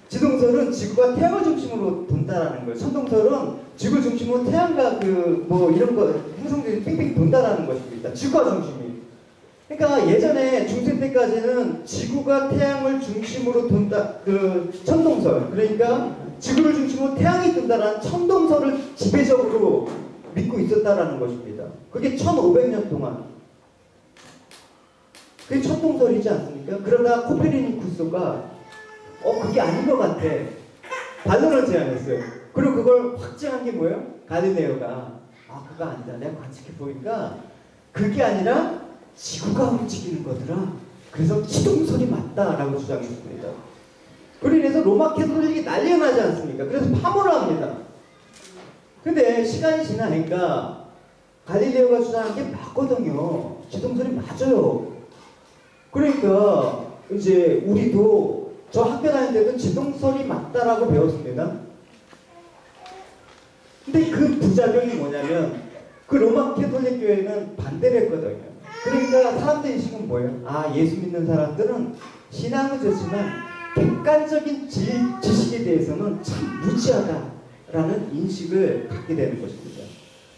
지동설은 지구가 태양을 중심으로 돈다라는 거예요. 천동설은 지구 중심으로 태양과 이런 거 행성들이 빙빙 돈다라는 것입니다. 지구가 중심이. 그러니까 예전에 중세 때까지는 지구가 태양을 중심으로 돈다, 천동설. 그러니까 지구를 중심으로 태양이 돈다라는 천동설을 지배적으로 믿고 있었다라는 것입니다. 그게 1500년 동안. 그게 천동설이지 않습니까? 그러다 코페르니쿠스가 그게 아닌 것 같아. 반론을 제안했어요. 그리고 그걸 확증한 게 뭐예요? 갈릴레오가 그거 아니다. 내가 관측해 보니까 그게 아니라 지구가 움직이는 거더라. 그래서 지동설이 맞다라고 주장했습니다. 그로 인해서 로마 캐톨릭이 난리가 나지 않습니까? 그래서 파문을 합니다. 근데 시간이 지나니까 갈릴레오가 주장한 게 맞거든요. 지동설이 맞아요. 그러니까 이제 우리도 저 학교 다닐 때도 지동설이 맞다라고 배웠습니다. 근데 그 부작용이 뭐냐면 그 로마 캐톨릭 교회는 반대를 했거든요. 그러니까 사람들의 인식은 뭐예요? 예수 믿는 사람들은 신앙은 좋지만 객관적인 지식에 대해서는 참 무지하다. 라는 인식을 갖게 되는 것입니다.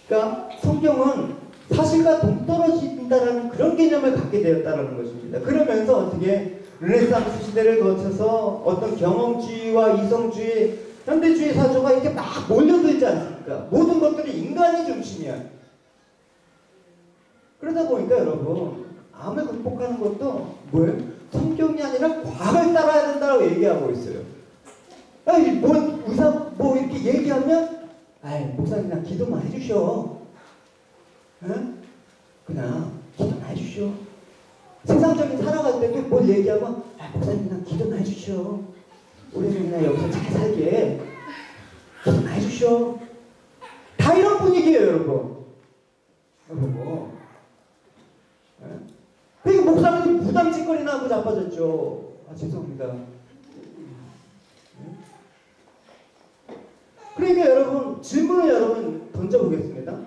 그러니까 성경은 사실과 동떨어진다라는 그런 개념을 갖게 되었다는 것입니다. 그러면서 어떻게 르네상스 시대를 거쳐서 어떤 경험주의와 이성주의, 현대주의 사조가 이렇게 막 몰려들지 않습니까? 모든 것들이 인간이 중심이야. 그러다 보니까 여러분, 암을 극복하는 것도 뭐예요? 성경이 아니라 과학을 따라야 된다고 얘기하고 있어요. 아니, 뭐 의사 뭐 이렇게 얘기하면, 아이 목사님 그냥 기도만 해주셔. 응? 그냥 기도만 해주셔. 세상적인 살아갈 때도 뭘 얘기하면, 아 목사님 그냥 기도만 해주셔. 우리는 그냥 여기서 잘 살게 기도만 해주셔. 다 이런 분위기예요, 여러분. 여러분. 그러니까 목사님 부담짓거리나 하고 자빠졌죠. 아 죄송합니다. 그러니까 여러분 질문을 여러분 던져보겠습니다.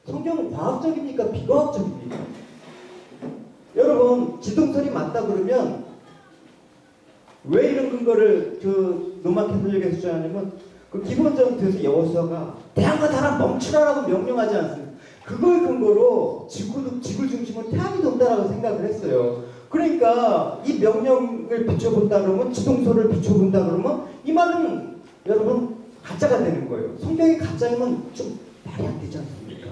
성경은 과학적입니까? 비과학적입니까? 여러분 지동설이 맞다 그러면 왜 이런 근거를 그 로마 캐톨릭에서 주장하냐면 그 기본적인 뜻의 여호수아가 태양과 달아 멈추라라고 명령하지 않습니다. 그걸 근거로 지구를 중심으로 태양이 돈다라고 생각을 했어요. 그러니까 이 명령을 비춰본다 그러면 지동설을 비춰본다 그러면 이 말은 여러분 가짜가 되는 거예요. 성경이 가짜이면 좀 말이 안 되지 않습니까?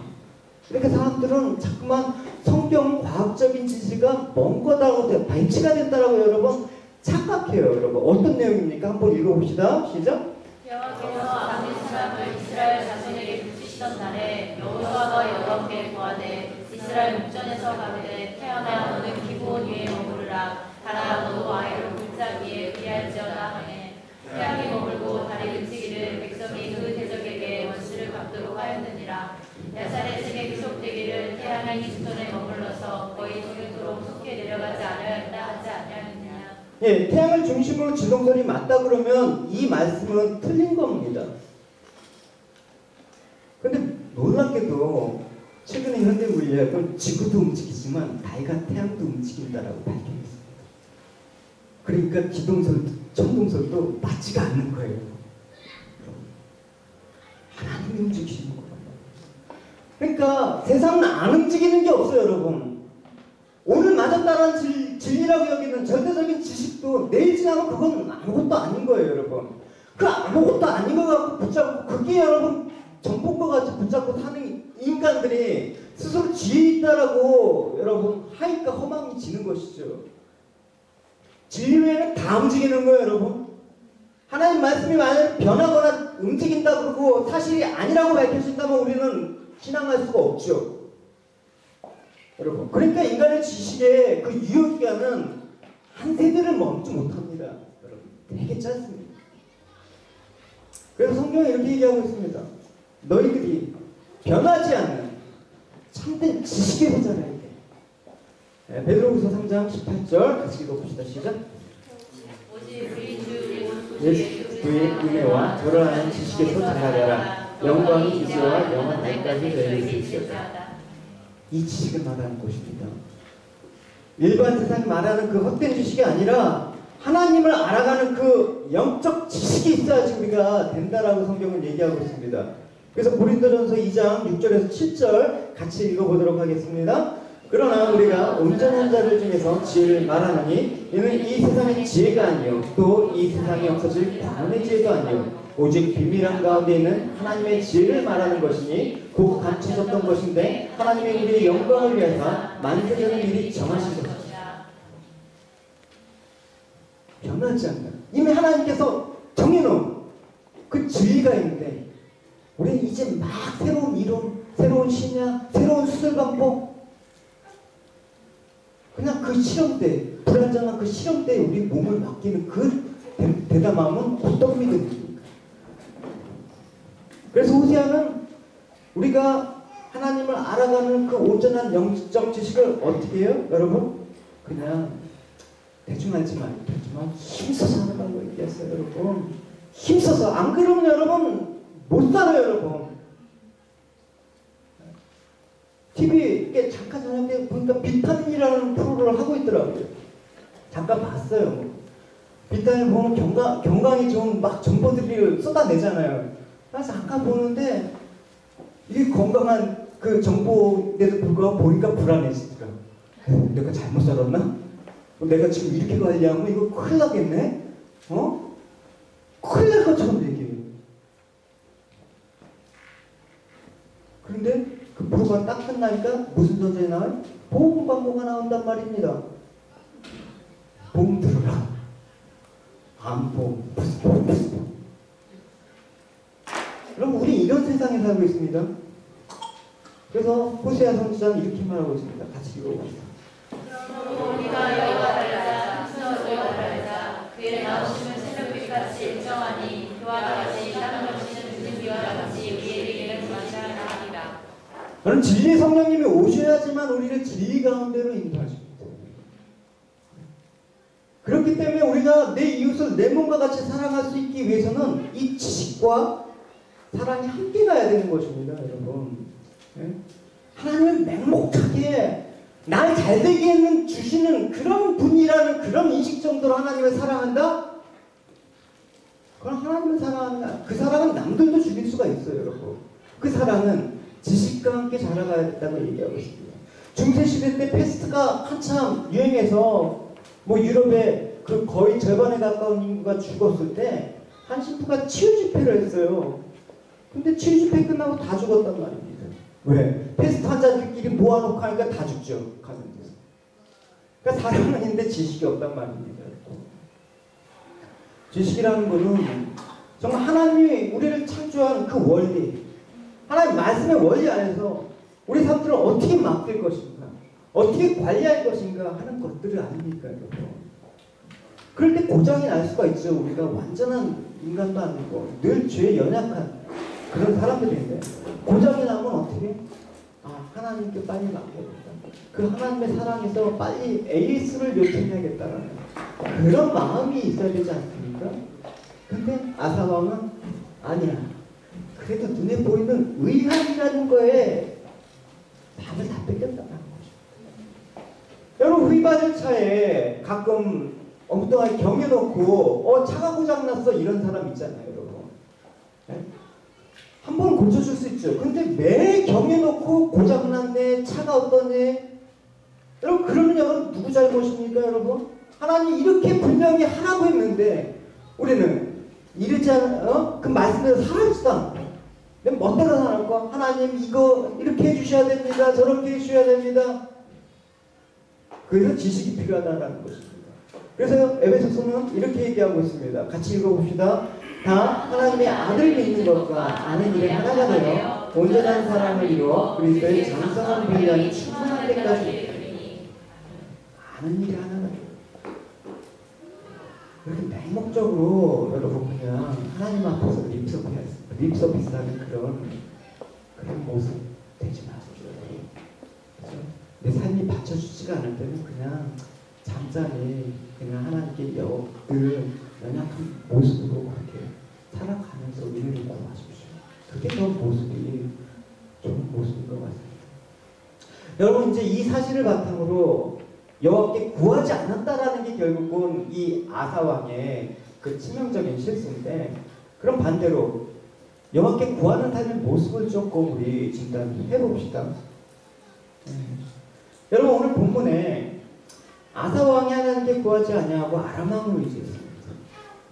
그러니까 사람들은 자꾸만 성경 과학적인 지식가 먼 거다고 발치가 된다라고 여러분 착각해요. 여러분 어떤 내용입니까? 한번 읽어봅시다. 시작. 여호와께서 아는 사람을 이스라엘 자손에게 붙이시던 날에 여호수아가 여호와께 구하되 이스라엘 목전에서 가로되 태어나 너는 기브온 위에 머무르라. 달아 너도 아이를 골짜 위에 의할지어다 하매 태양이 머물고 달이 그치기를 백성이 그 대적에게 원수를 갚도록 하였느니라. 야살의 집에 기속되기를 태양이 기수톤에 머물러서 거의 저녁도록 속히 내려가지 않으였다 하지 않냐느냐. 예, 태양을 중심으로 지동설이 맞다 그러면 이 말씀은 틀린 겁니다. 근데 놀랍게도 최근에 현대물리학은 지구도 움직이지만 달과 태양도 움직인다라고 발견했습니다. 그러니까 기동설도 천동설도 맞지가 않는 거예요. 하나님이 움직이시는 거예요. 그러니까 세상은 안 움직이는 게 없어요, 여러분. 오늘 맞았다는 진리라고 여기는 절대적인 지식도 내일 지나면 그건 아무것도 아닌 거예요, 여러분. 그 아무것도 아닌 거 갖고 붙잡고 그게 여러분 정복과 같이 붙잡고 사는 인간들이 스스로 지혜 있다라고 여러분 하니까 허망이 지는 것이죠. 진리 외에는 다 움직이는 거예요, 여러분. 하나님 말씀이 만약 변하거나 움직인다 그러고 사실이 아니라고 밝혀진다면 우리는 신앙할 수가 없죠. 여러분. 그러니까 인간의 지식의 그 유효기간은 한 세대를 멈추지 못합니다. 여러분. 되게 짧습니다. 그래서 성경이 이렇게 얘기하고 있습니다. 너희들이 변하지 않는 참된 지식에서 자라야 돼. 네, 베드로후서 3장 18절 같이 읽어봅시다. 시작. 오직 그인 줄 예수 그의 은혜와 저러하는 지식에서 자라려라. 영광이 이제와 영원 날까지 내리실지어다. 이 지식을 말하는 것입니다. 일반 세상이 말하는 그 헛된 지식이 아니라 하나님을 알아가는 그 영적 지식이 있어야지 우리가 된다라고 성경은 얘기하고 있습니다. 그래서 고린도전서 2장 6절에서 7절 같이 읽어보도록 하겠습니다. 그러나 우리가 온전한 자들 중에서 지혜를 말하노니 이는 이 세상의 지혜가 아니요 또 이 세상에 없어질 광원의 지혜도 아니요 오직 비밀한 가운데 있는 하나님의 지혜를 말하는 것이니 곧 감춰졌던 것인데 하나님의 우리의 영광을 위해서 만세전을 미리 정하신 것이다. 변하지 않는 이미 하나님께서 정해놓은 그 진리가 있는데 우리는 이제 막 새로운 이론, 새로운 신약, 새로운 수술방법 그냥 그 시험대, 불안정한 그 시험대에 우리 몸을 맡기는 그 대담함은 어떤 믿음입니까? 그래서 호세아는 우리가 하나님을 알아가는 그 온전한 영적 지식을 어떻게 해요? 여러분? 그냥 대충 알지 말고 힘써서 하라고 얘기했어요, 여러분. 힘써서. 안 그러면 여러분 못 살아요, 여러분. TV에 잠깐 저녁에 보니까 비타민이라는 프로를 하고 있더라고요. 잠깐 봤어요. 비타민 보면 경강이 좋은 막 정보들을 쏟아내잖아요. 나 잠깐 보는데 이게 건강한 그 정보인데도 불구하고 보니까 불안해지더라. 내가 잘못 살았나? 내가 지금 이렇게 관리하면 이거 큰일 나겠네? 큰일 날 것처럼 얘기해요. 그런데 그 프로가 딱 끝나니까 무슨 소리가 나와요? 보험 광고가 나온단 말입니다. 보험 들어라. 암보험, 무슨 보험. 그럼 우리 이런 세상에 살고 있습니다. 그래서 호세아 선지자는 이렇게 말하고 있습니다. 같이 읽어봅시다. 우리가 여호와 달자 하시는 여호와 달자 그의 나오심은 새벽빛같이 일정하니 그와 같이 땅 넘치는 늦은 비와 같이 우리에게는 마시하리이다. 저는 진리의 성령님이 오셔야지만 우리를 진리 가운데로 인도하십니다. 그렇기 때문에 우리가 내 이웃을 내 몸과 같이 사랑할 수 있기 위해서는 이 지식과 사랑이 함께 가야 되는 것입니다, 여러분. 하나님은 맹목하게 날 잘되게 주시는 그런 분이라는 그런 인식 정도로 하나님을 사랑한다? 그럼 하나님을 사랑하는 그 사랑은 남들도 죽일 수가 있어요, 여러분. 그 사랑은 지식과 함께 자라가야 된다고 얘기하고 있습니다. 중세시대 때 패스트가 한참 유행해서 뭐 유럽의 그 거의 절반에 가까운 인구가 죽었을 때 한 신부가 치유 집회를 했어요. 근데 치유 집회 끝나고 다 죽었단 말입니다. 왜? 패스트 환자들끼리 모아놓고 하니까 다 죽죠. 가는 데서. 그러니까 사랑은 있는데 지식이 없단 말입니다. 지식이라는 것은 정말 하나님이 우리를 창조한 그 원리, 하나님 말씀의 원리 안에서 우리 삶들을 어떻게 맡길 것인가, 어떻게 관리할 것인가 하는 것들을 아닙니까, 여러분? 그럴 때 고장이 날 수가 있죠. 우리가 완전한 인간도 아니고 늘 죄에 연약한 그런 사람들인데 고장이 나면 어떻게? 하나님께 빨리 맡겨야겠다. 그 하나님의 사랑에서 빨리 에이스를 요청해야겠다라는 그런 마음이 있어야 되지 않습니까? 근데 아사왕은 아니야. 그래도 눈에 보이는 의한이라는 거에 답을 다 뺏겼다는 거죠. 여러분 휘발유 차에 가끔 엉뚱하게 경해놓고 차가 고장났어 이런 사람 있잖아요, 여러분. 네? 한 번 고쳐줄 수 있죠. 근데 매 경해놓고 고장났네, 차가 어떠네. 여러분 그러면 여러분 누구 잘못입니까, 여러분? 하나님 이렇게 분명히 하라고 했는데 우리는 이러지 않아? 그 말씀대로 살아지도 않고 내가 멋대로 살았고 하나님 이거 이렇게 해주셔야 됩니다. 저렇게 해주셔야 됩니다. 그래서 지식이 필요하다는 것입니다. 그래서 에베소서는 이렇게 얘기하고 있습니다. 같이 읽어봅시다. 다 하나님의 아들 믿는 것과 아는 일에 하나가 되어 온전한 사랑을 이루어 그리스도의 장성한 분량이 충만할 때까지 아는 일에 하나가 돼요. 그렇게 맹목적으로 여러분 그냥 하나님 앞에서 립서비스하는 그런 모습 되지 마십시오. 그렇죠? 내 삶이 받쳐주지가 않을 때는 그냥 잠잠히 그냥 하나님께 늘 연약한 모습으로 그렇게 살아가면서 은혜를 구하십시오. 그게 더 모습이 좋은 모습인 것 같습니다. 여러분 이제 이 사실을 바탕으로 여호와께 구하지 않았다라는 게 결국은 이 아사 왕의 그 치명적인 실수인데, 그럼 반대로 여호와께 구하는 삶의 모습을 조금 우리 진단해 봅시다. 여러분 오늘 본문에 아사 왕이 하나님께 구하지 아니하고 아람 왕으로 의지했습니다.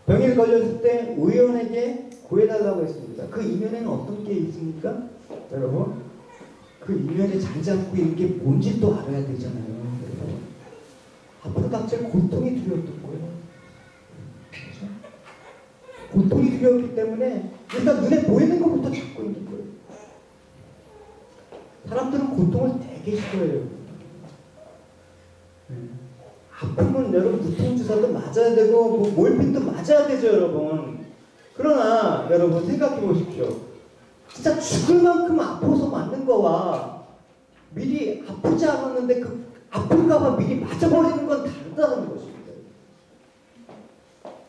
병에 걸렸을 때 의원에게 구해달라고 했습니다. 그 이면에는 어떤 게 있습니까? 여러분 그 이면에 자리 잡고 있는 게 뭔지 또 알아야 되잖아요. 여러분 앞으로 닥칠 고통이 두려웠던 거예요. 그렇죠? 고통이 두려웠기 때문에 일단 눈에 보이는 것부터 잡고 있는 거예요. 사람들은 고통을 되게 싫어해요. 아프면 여러분 두통주사도 맞아야 되고 뭐 몰핀도 맞아야 되죠, 여러분. 그러나 여러분 생각해 보십시오. 진짜 죽을 만큼 아파서 맞는 거와 미리 아프지 않았는데 그 아플까봐 미리 맞아버리는 건 다르다는 것입니다.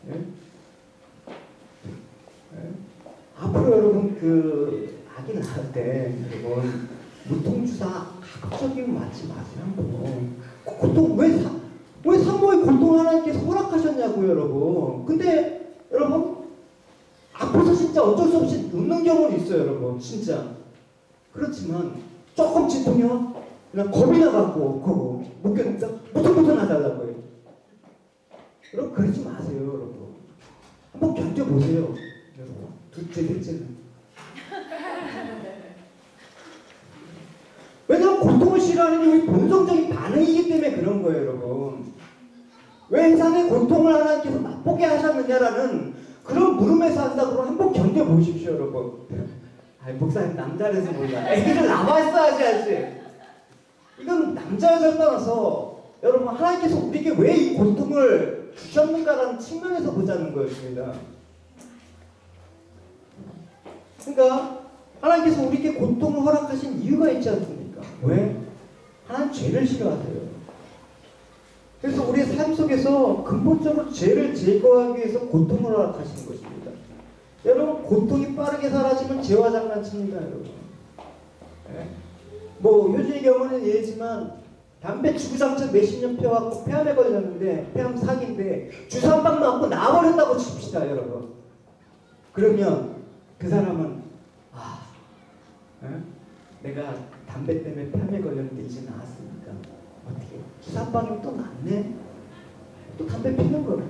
네? 네? 앞으로 여러분 그 아기 낳을 때 여러분 무통주사 가급적이면 맞지 마세요. 한번 고통 왜 산모의 고통 하나님께서 허락하셨냐고요, 여러분. 근데 여러분 아파서 진짜 진짜 어쩔 수 없이 눕는 경우는 있어요, 여러분. 진짜. 그렇지만 조금 진통이요. 그냥 겁이 나갖고 그거 무튼 하달라고요. 여러분 그러지 마세요, 여러분. 한번 견뎌보세요, 여러분. 둘째, 셋째는. 왜냐면 고통을 싫어하는 게 우리 본성적인 반응이기 때문에 그런 거예요, 여러분. 왜 세상의 고통을 하나님께서 맛보게 하셨느냐라는 그런 물음에서 한다고 한번 견뎌보십시오, 여러분. 아이, 목사님 남자라서 몰라. 애기를 낳았어야지 알지. 이건 남자 여자를 떠나서 여러분 하나님께서 우리에게 왜 이 고통을 주셨는가라는 측면에서 보자는 거였습니다. 그러니까 하나님께서 우리에게 고통을 허락하신 이유가 있지 않습니까? 왜? 하나님 죄를 싫어하세요. 그래서 우리의 삶 속에서 근본적으로 죄를 제거하기 위해서 고통을 허락하시는 것입니다. 여러분 고통이 빠르게 사라지면 죄와 장난칩니다, 여러분. 네? 뭐 요즘의 경우는 예지만 담배 주구장창 몇십 년 펴갖고 폐암에 걸렸는데 폐암 사기인데 주사 한 방 맞고 나와버렸다고 칩시다, 여러분. 그러면 그 사람은 내가 담배 때문에 폐암에 걸렸는데 이제 나았으니까 어떻게 주사 한 방이면 또 낫네? 또 담배 피는 거야.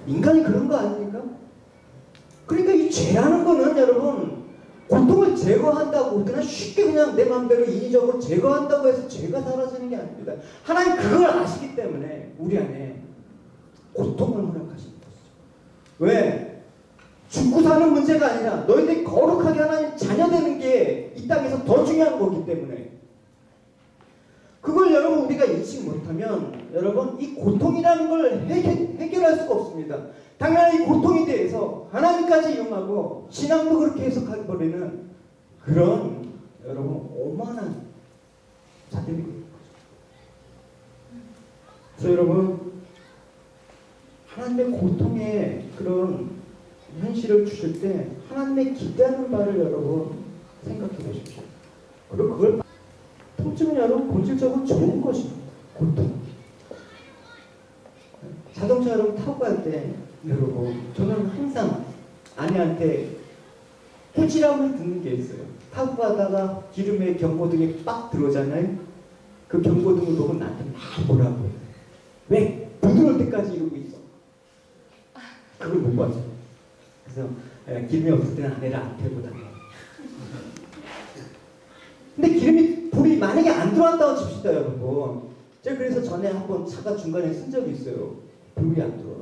인간이 그런 거 아닙니까? 그러니까 이 죄라는 거는 여러분 고통을 제거한다고 그냥 쉽게 그냥 내 마음대로 인위적으로 제거한다고 해서 죄가 사라지는 게 아닙니다. 하나님 그걸 아시기 때문에 우리 안에 고통을 허락하시는 것이죠. 왜? 죽고 사는 문제가 아니라 너희들이 거룩하게 하나님 자녀 되는 게 이 땅에서 더 중요한 거기 때문에 그걸 여러분 우리가 인식 못하면 여러분 이 고통이라는 걸 해결할 수가 없습니다. 당연히 이 고통에 대해서 하나님까지 이용하고 신앙도 그렇게 해석해버리는 그런 여러분 오만한 자들이 있는 거죠. 그래서 여러분 하나님의 고통의 그런 현실을 주실 때 하나님의 기대하는 바를 여러분 생각해 보십시오. 그리고 그걸 통증은 여러분 본질적으로 좋은 것입니다. 고통. 자동차 여러분 타고 갈 때 여러분 저는 항상 아내한테 해지라고 듣는 게 있어요. 타고 가다가 기름에 경고등이 빡 들어오잖아요. 그 경고등을 보고 나한테 막 뭐라고 해요. 왜? 부드러울 때까지 이러고 있어. 그걸 못 봐줘. 그래서 기름이 없을 때는 아내를 안 태우고 다녀요. 근데 불이 만약에 안 들어왔다고 칩시다, 여러분. 제가 그래서 전에 한번 차가 중간에 쓴 적이 있어요. 불이 안 들어와.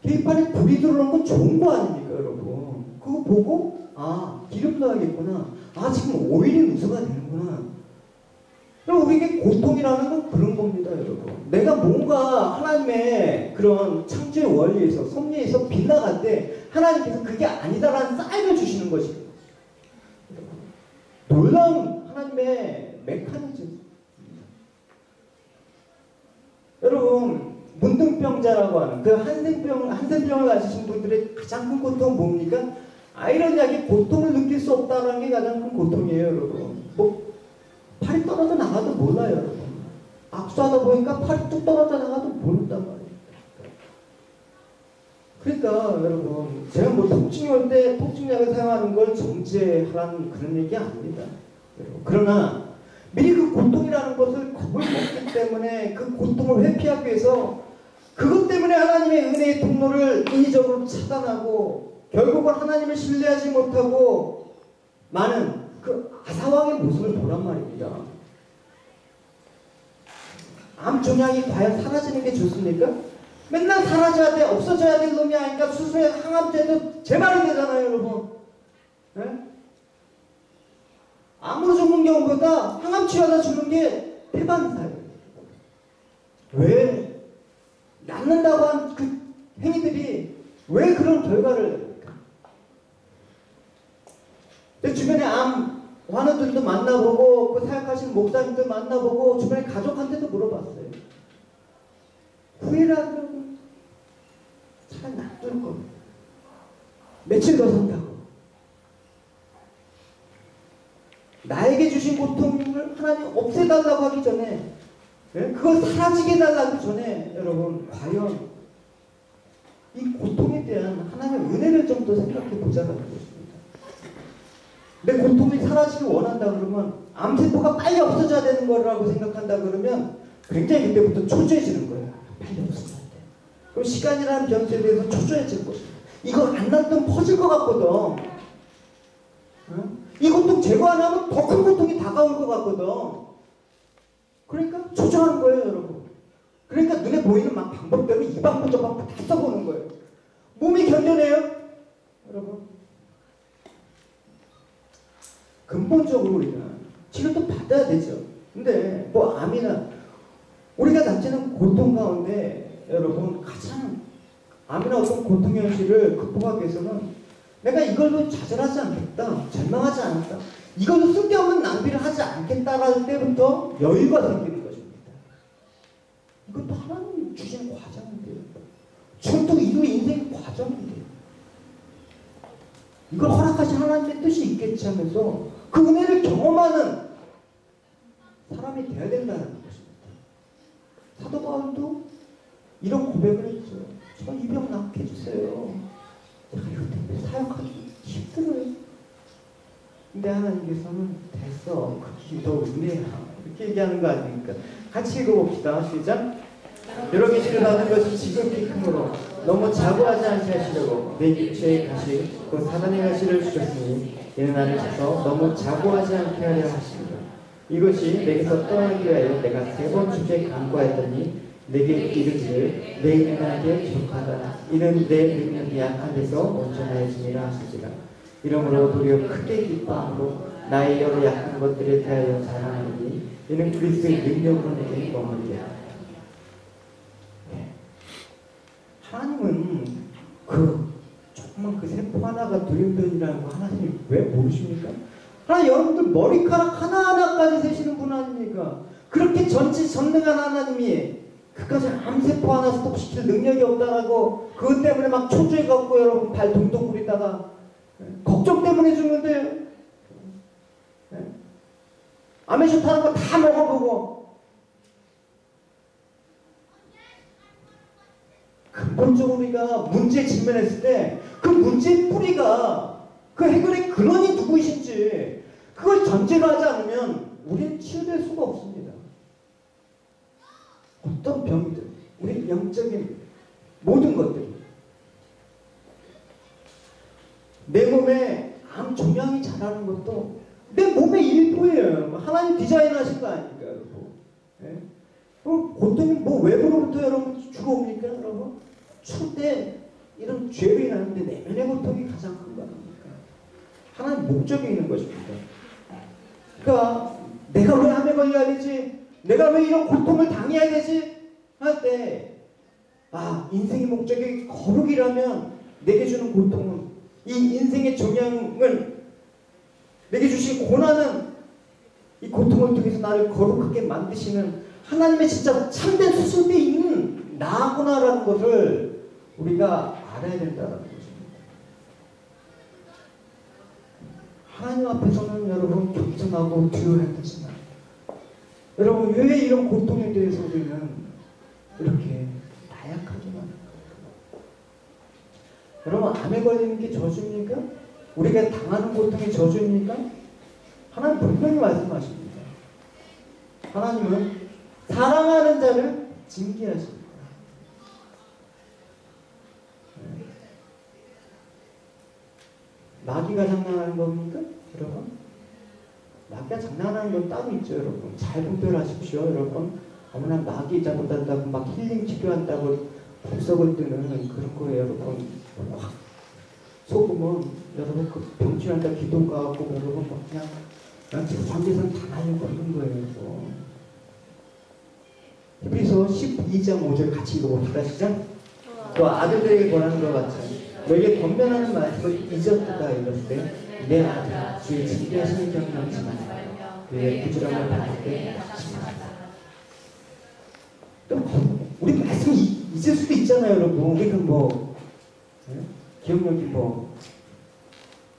계기판에 불이 들어오는 건 좋은 거 아닙니까, 여러분? 그거 보고 기름 넣어야겠구나. 지금 오일이 누수가 되는구나. 그럼 우리에게 고통이라는 건 그런 겁니다, 여러분. 내가 뭔가 하나님의 그런 창조의 원리에서 섭리에서 빗나갈 때 하나님께서 그게 아니다라는 사인을 주시는 것입니다. 놀라운 하나님의 메커니즘입니다. 여러분 문둥병자라고 하는 그 한센병을 가지신 분들의 가장 큰 고통은 뭡니까? 아이러니하게 고통을 느낄 수 없다는 게 가장 큰 고통이에요, 여러분. 팔이 떨어져 나가도 몰라요, 여러분. 악수하다 보니까 팔이 뚝 떨어져 나가도 모른단 말이에요. 그러니까 여러분 제가 통증이 올 때 통증약을 사용하는 걸 정죄하라는 그런 얘기 아닙니다. 여러분. 그러나 미리 그 고통이라는 것을 겁을 먹기 때문에 그 고통을 회피하기 위해서 그것 때문에 하나님의 은혜의 통로를 인위적으로 차단하고 결국은 하나님을 신뢰하지 못하고 많은 그 아사왕의 모습을 보란 말입니다. 암 종양이 과연 사라지는 게 좋습니까? 맨날 사라져야 돼, 없어져야 될 놈이 아니까 수술에 항암제도 재발이 되잖아요, 여러분. 네? 암으로 죽는 경우보다 항암 치료하다 죽는 게 태반사예요. 왜? 낫는다고 한 그 행위들이 왜 그런 결과를 냅니까? 내 주변에 암 환우들도 만나보고 그 사역하시는 목사님도 만나보고 주변에 가족한테도 물어봤어요. 후회라 그러고 차라리 놔둘 겁니다. 며칠 더 산다고. 나에게 주신 고통을 하나님 없애달라고 하기 전에 그걸 사라지게 해달라고 전에 여러분 과연 이 고통에 대한 하나님의 은혜를 좀 더 생각해 보자는 것입니다. 내 고통이 사라지길 원한다 그러면 암세포가 빨리 없어져야 되는 거라고 생각한다 그러면 굉장히 그때부터 초조해지는 거예요. 빨리 없어져야 돼. 그럼 시간이라는 변수에 대해서 초조해질 것입니다. 이거 안 났으면 퍼질 것 같거든. 응? 이 고통 제거 안 하면 더 큰 고통이 다가올 것 같거든. 그러니까 초조한 거예요, 여러분. 그러니까 눈에 보이는 막 방법대로 이 방법 저 방법 다 써보는 거예요. 몸이 견뎌내요, 여러분. 근본적으로 우리가 치료도 받아야 되죠. 근데 뭐 암이나 우리가 닥치는 고통 가운데 여러분 가장 암이나 어떤 고통 현실을 극복하기 위해서는 내가 이걸로 좌절하지 않겠다, 절망하지 않았다, 이걸로 쓸데없는 낭비를 하지 않겠다라는 때부터 여유가 생기는 것입니다. 이것도 하나님 주신 과정인데요. 전통 이후의 인생 과정인데요. 이걸 허락하신 하나님의 뜻이 있겠지 하면서 그 은혜를 경험하는 사람이 되어야 된다는 것입니다. 사도 바울도 이런 고백을 했죠. 저 이 병 낫게 해주세요. 제가 이것 때문에 사역하기 힘들어요. 근데 하나님께서는 됐어. 그게 더 은혜야. 이렇게 얘기하는 거 아닙니까? 같이 읽어봅시다. 시작. 여러 계시를 받는 것이 지극히 크므로 너무 자고하지 않게 하시려고 내 육체의 가시 곧 사단의 가시를 주셨으니 이는 나를 쳐서 너무 자고하지 않게 하려 하십니다. 이것이 내게서 떠나기 위하여 내가 3번 주제 간구하였더니 내게 이르기를 내 능력에 부족하다. 이는 내 능력이 약한 데서 온전하여짐이라 하시지라. 이러므로 도리어 크게 기뻐함으로 나의 여러 약한 것들에 대하여 자랑하니 이는 그리스도의 능력으로 내게 머물리라. 하나님은 조금만 그 세포 하나가 돌연변이라는 거 하나님 왜 모르십니까? 하나님 여러분들 머리카락 하나하나까지 세시는 분 아닙니까? 그렇게 전지전능한 하나님이 그까지 암세포 하나 스톱시킬 능력이 없다라고 그것 때문에 막 초조해갖고 여러분 발 동동 구리다가 걱정 때문에 죽는데요. 암에 좋다는 거 다 먹어보고 근본적으로 우리가 문제에 직면했을 때 그 문제의 뿌리가 그 해결의 근원이 누구이신지 그걸 전제로 하지 않으면 우리는 치유될 수가 없습니다. 어떤 병이든 우리 영적인 모든 것들이 내 몸에 암 종양이 자라는 것도 내 몸의 일부예요. 하나님 디자인하신 거 아닙니까, 여러분? 네? 고통이 뭐 외부로부터 여러분 주로 옵니까, 여러분? 추울 때 이런 죄로 인하는데 내면의 고통이 가장 큰 거 아닙니까? 하나님 목적이 있는 것입니다. 그러니까 내가 왜 암에 걸려야 되지? 내가 왜 이런 고통을 당해야 되지? 할 때 인생의 목적이 거룩이라면 내게 주는 고통은 이 인생의 종양을 내게 주신 고난은 이 고통을 통해서 나를 거룩하게 만드시는 하나님의 진짜 참된 수술대인 나구나라는 것을 우리가 알아야 된다는 것입니다. 하나님 앞에서는 여러분 겸손하고 두려워야 되지만 여러분 왜 이런 고통에 대해서 우리는 이렇게 나약하지만 여러분 암에 걸리는 게 저주입니까? 우리가 당하는 고통이 저주입니까? 하나님 분명히 말씀하십니다. 하나님은 사랑하는 자를 징계하십니다. 마귀가 장난하는 겁니까? 여러분? 마귀가 장난하는 건 따로 있죠, 여러분. 잘 분별하십시오, 여러분. 어머나 마귀 잡아단다고 막 힐링 치료한다고 복석을 뜨는 그런 거예요, 여러분. 확 속으면 여러분 그 병치한다 기도가 하고 여러분 그냥 지금 관계선 다 날려버리는 거예요. 히브리서 12장 5절 같이 읽어봅시다. 시작. 또 아들들에게 권하는 것 같이 너에게 권면하는 말씀을 잊었다 이랬을 때 내 아들아 주의 징계하시는 경험하지 마라. 그의 부지런함을 받을 때 또 우리 말씀 잊을 수도 있잖아요, 여러분. 우리가 기억력이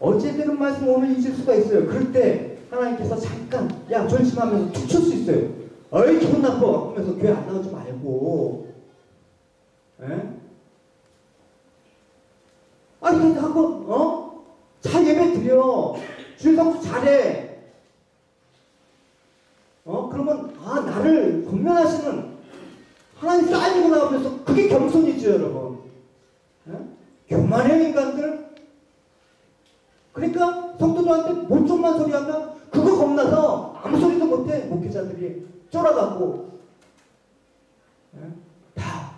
어제 들은 말씀 오늘 잊을 수가 있어요. 그럴 때 하나님께서 잠깐 졸침하면서 툭 칠 수 있어요. 어이 기분 나빠 하면서 교회 안 나오지 말고 아니 하고 잘 예배 드려. 주일 성수 잘해. 그러면 나를 권면하시는 하나님 사인이구나 하면서 그게 겸손이죠, 여러분. 교만해요, 인간들. 그러니까 성도들한테 못좀만 소리하면 그거 겁나서 아무 소리도 못해. 목회자들이 쫄아갖고 다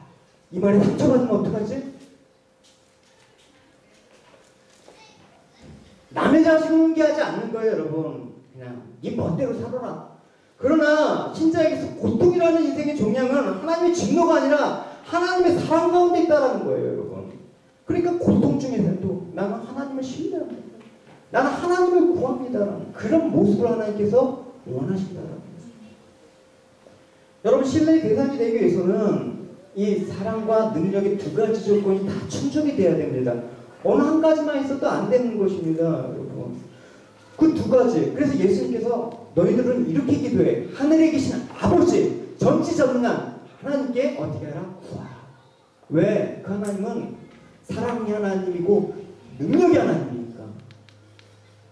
이 말에 상처받으면 어떡하지? 남의 자식은 훈계하지 않는 거예요, 여러분. 그냥 네 멋대로 살아라. 그러나 신자에게서 고통이라는 인생의 종량은 하나님의 진노가 아니라 하나님의 사랑 가운데 있다는 거예요, 여러분. 그러니까 고통 중에서도 나는 하나님을 신뢰합니다. 나는 하나님을 구합니다. 그런 모습을 하나님께서 원하신다는 거예요. 여러분, 신뢰의 대상이 되기 위해서는 이 사랑과 능력의 두 가지 조건이 다 충족이 돼야 됩니다. 어느 한 가지만 있어도 안 되는 것입니다, 여러분. 그 두 가지. 그래서 예수님께서 너희들은 이렇게 기도해. 하늘에 계신 아버지, 전지전능한 하나님께 어떻게 하라? 구하라. 왜? 그 하나님은 사랑의 하나님이고 능력의 하나님이니까.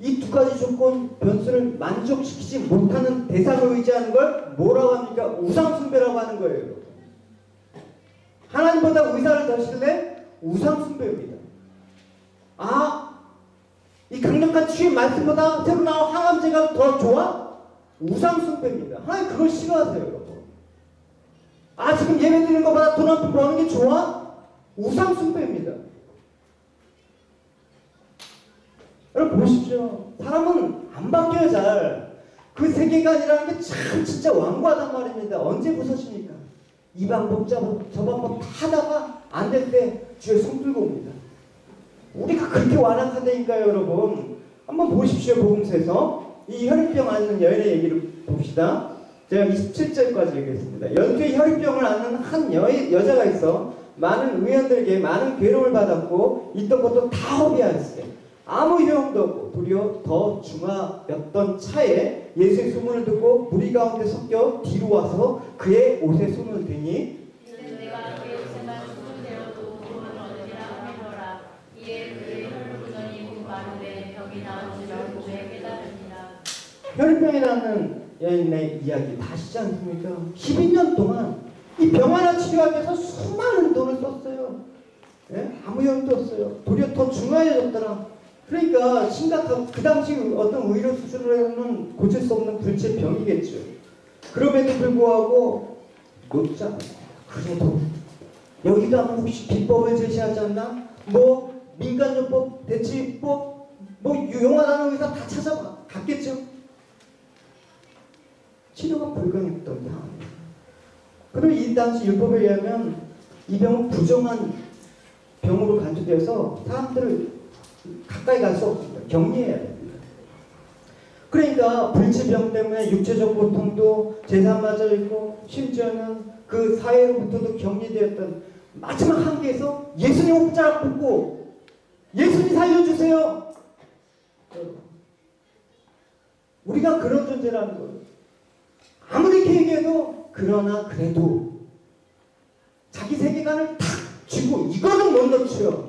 이 두 가지 조건 변수를 만족시키지 못하는 대상을 의지하는 걸 뭐라고 합니까? 우상숭배라고 하는 거예요, 여러분. 하나님보다 의사를 더 신뢰? 우상숭배입니다. 이 강력한 치유의 말씀보다 새로 나온 항암제가 더 좋아? 우상숭배입니다. 하나님 그걸 싫어하세요, 여러분. 지금 예배 드리는 것보다 돈 한 푼 버는 게 좋아? 우상숭배입니다. 여러분 보십시오. 사람은 안 바뀌어요, 잘. 그 세계관이라는 게 참 진짜 완고하단 말입니다. 언제 부서집니까? 이 방법 저 방법 다 하다가 안 될 때 주에 손 들고 옵니다. 우리가 그렇게 완악하다니까요, 여러분. 한번 보십시오, 복음서에서. 이 혈액병 앓는 여인의 얘기를 봅시다. 제가 27절까지 얘기했습니다. 연투에 혈액병을 앓는 한 여자가 있어 많은 의원들에게 많은 괴로움을 받았고 있던 것도 다 허비하였으니 아무 일용도 없고 도리어 더 중하였던 차에 예수의 소문을 듣고 무리 가운데 섞여 뒤로 와서 그의 옷에 손을 대니 내가 그의 옷에만 손을 대어도 몸을 얻으리라 하더라. 이에 그의 혈루전이 마르되 병이 나은지를 보매 깨달으니라. 혈병이 나는 여인의 이야기 다 아시지 않습니까? 12년 동안 이 병 하나 치료하기 위해서 수많은 돈을 썼어요. 아무用도 없어요. 도리어 더 중하해졌더라. 그러니까 심각한 그 당시 어떤 의료 수준으로는 고칠 수 없는 불치병이겠죠. 그럼에도 불구하고 놓지 않았어요. 그래도 여기도 아마 혹시 비법을 제시하지 않나? 민간요법, 대치법, 유용하다는 의사 다 찾아갔겠죠. 치료가 불가능했던 상황입니다. 그리고 이 당시 율법에 의하면 이 병은 부정한 병으로 간주되어서 사람들을 가까이 갈 수 없습니다. 격리해야 됩니다. 그러니까 불치병 때문에 육체적 고통도 재산마저 있고 심지어는 그 사회로부터도 격리되었던 마지막 한계에서 예수님 옷자락 붙고 예수님 살려주세요. 우리가 그런 존재라는 거예요. 아무리 이렇게 얘기해도 그러나 그래도 자기 세계관을 탁 쥐고 이거는 못 놓치요.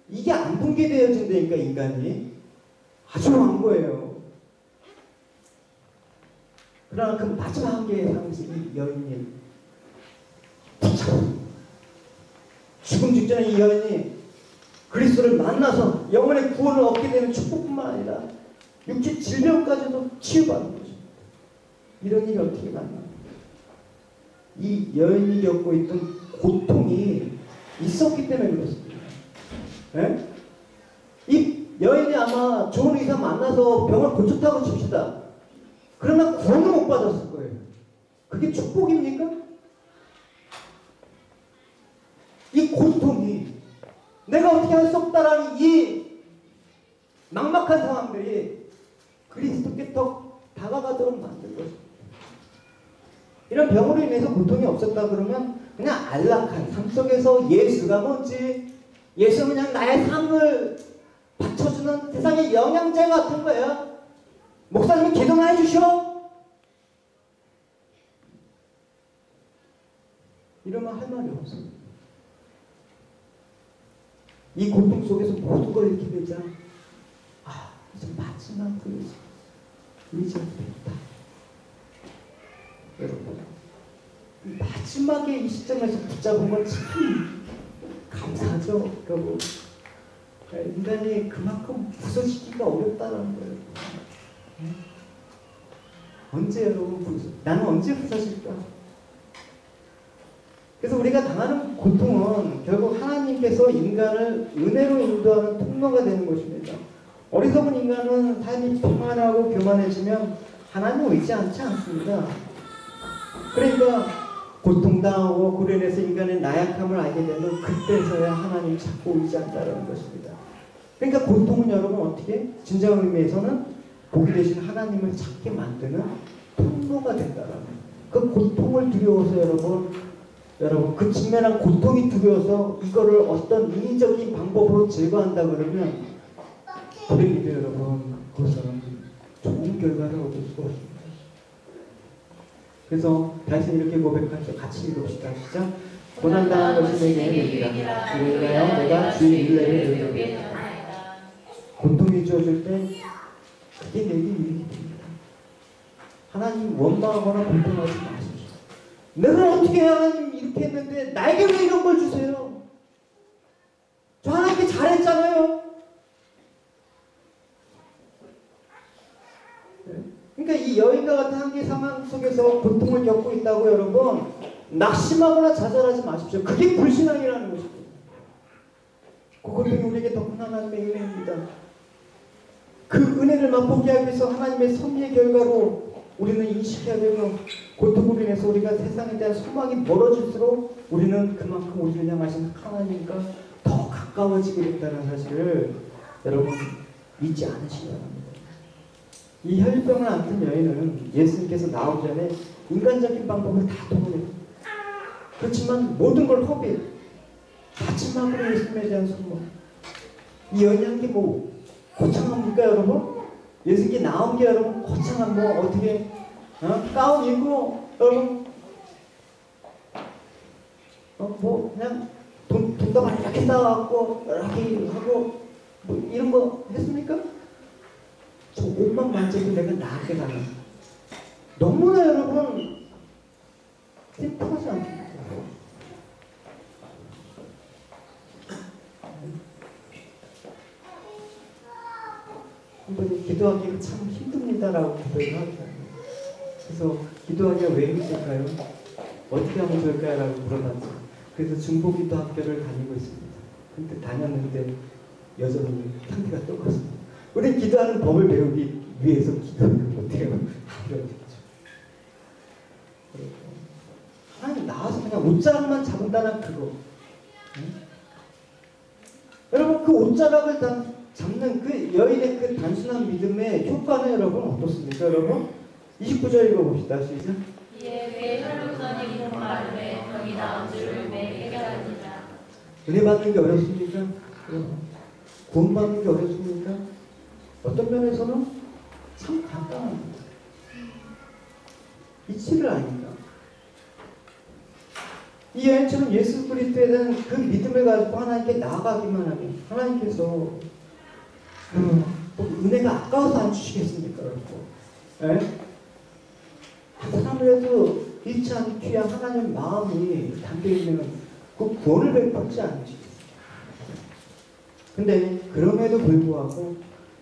이게 안 붕괴되어진다니까 인간이. 아주 완고해요. 그러나 그 마지막 한계의 상승이 여인이 죽음 직전에 이 여인이 그리스도를 만나서 영혼의 구원을 얻게 되는 축복뿐만 아니라 육체 질병까지도 치유받는 거죠. 이런 일이 어떻게 만나? 이 여인이 겪고 있던 고통이 있었기 때문에 그렇습니다. 이 여인이 아마 좋은 의사 만나서 병을 고쳤다고 칩시다. 그러나 구원을 못 받았을 거예요. 그게 축복입니까? 이 고통이 내가 어떻게 할 수 없다라는 이 막막한 상황들이 그리스도께 더 다가가도록 만든 것입니다. 이런 병으로 인해서 고통이 없었다 그러면 그냥 안락한 삶 속에서 예수가 뭔지, 예수는 그냥 나의 삶을 받쳐주는 세상의 영양제 같은 거야. 목사님이 기도만 해주셔? 이러면 할 말이 없어요. 이 고통 속에서 모든 걸 잃게 되자 이제 마지막으로 이제 됐다. 여러분, 마지막에 이 시점에서 붙잡은 건 참 감사하죠, 여러분. 인간이 그만큼 부서지기가 어렵다는 거예요. 언제 여러분 나는 언제 부서질까? 그래서 우리가 당하는 고통은 결국 하나님께서 인간을 은혜로 인도하는 통로가 되는 것입니다. 어리석은 인간은 삶이 평안하고 교만해지면 하나님을 의지 않지 않습니다. 그러니까 고통당하고 그로 인해서 인간의 나약함을 알게 되면 그때서야 하나님 찾고 의지한다는 것입니다. 그러니까 고통은 여러분 어떻게? 진정한 의미에서는 복이 되신 하나님을 찾게 만드는 통로가 된다라는 거예요. 그 고통을 두려워서 여러분 그 직면한 고통이 두려워서 이거를 어떤 인위적인 방법으로 제거한다 그러면 불행히도 여러분 그것은 좋은 결과를 얻을 수가 없습니다. 그래서 다시 이렇게 고백하죠. 같이 읽읍시다. 시작. 고난당한 것이 내게 유익이라. 이로 인하여 내가 주의 인내를 여기게 되나이다. 고통이 주어질 때 그게 내게 유익이 됩니다. 하나님 원망하거나 고통하지 마십시오. 내가 어떻게 하나님 이렇게 했는데 나에게 왜 이런 걸 주세요? 저 하나님께 잘했잖아요. 그러니까 이 여인과 같은 한계 상황 속에서 고통을 겪고 있다고 여러분 낙심하거나 좌절하지 마십시오. 그게 불신앙이라는 것입니다. 그 고통이 우리에게 더 큰 하나님의 은혜입니다. 그 은혜를 맛보게 하기 위해서 하나님의 섭리의 결과로 우리는 인식해야 되고 고통으로 인해서 우리가 세상에 대한 소망이 멀어질수록 우리는 그만큼 우리를 향하신 하나님과 더 가까워지게 된다는 사실을 여러분 잊지 않으시기 바랍니다. 이 혈병을 앓던 여인은 예수님께서 나오기 전에 인간적인 방법을 다 동원했습니다. 그렇지만 모든 걸 허비해 마지막으로 예수님에 대한 소망. 이 여인이 한 게 뭐 거창합니까 여러분? 예수님께 나온 게 여러분 거창한 뭐 어떻게 가운 입고 여러분 뭐 그냥 돈다발 이렇게 쌓아갖고 이렇게 하고 뭐 이런 거 했습니까? 저 옷만 만져도 내가 나게 가는 너무나 여러분 심플하지 않습니까? 한 분이 기도하기가 참 힘듭니다라고 고백을 하죠. 그래서 기도하기가 왜 힘들까요? 어떻게 하면 좋을까요? 라고 물어봤죠. 그래서 중보기도 학교를 다니고 있습니다. 근데 다녔는데 여전히 상태가 똑같습니다. 우리 기도하는 법을 배우기 위해서 기도를 못해요. 이런 거죠. 하나님 나와서 그냥 옷자락만 잡는다는 그거. 여러분 그 옷자락을 잡는 그 여인의 그 단순한 믿음의 효과는 여러분 어떻습니까? 여러분 29절 읽어봅시다. 시작. 이에 그의 혈루선이 곧 마름에 병이 나은 줄을 매일 깨달으니라. 은혜 받는 게 어렵습니까? 구원 받는 게 어렵습니까? 어떤 면에서는 참 간단합니다. 이치를 아니까. 이 여인처럼 예수 그리스도에 대한 그 믿음을 가지고 하나님께 나아가기만 하면 하나님께서 은혜가 아까워서 안 주시겠습니까? 예? 한 사람이라도 잃지 않기 위한 하나님의 마음이 담겨있는 그 구원을 베풀지 않으시겠습니까? 근데 그럼에도 불구하고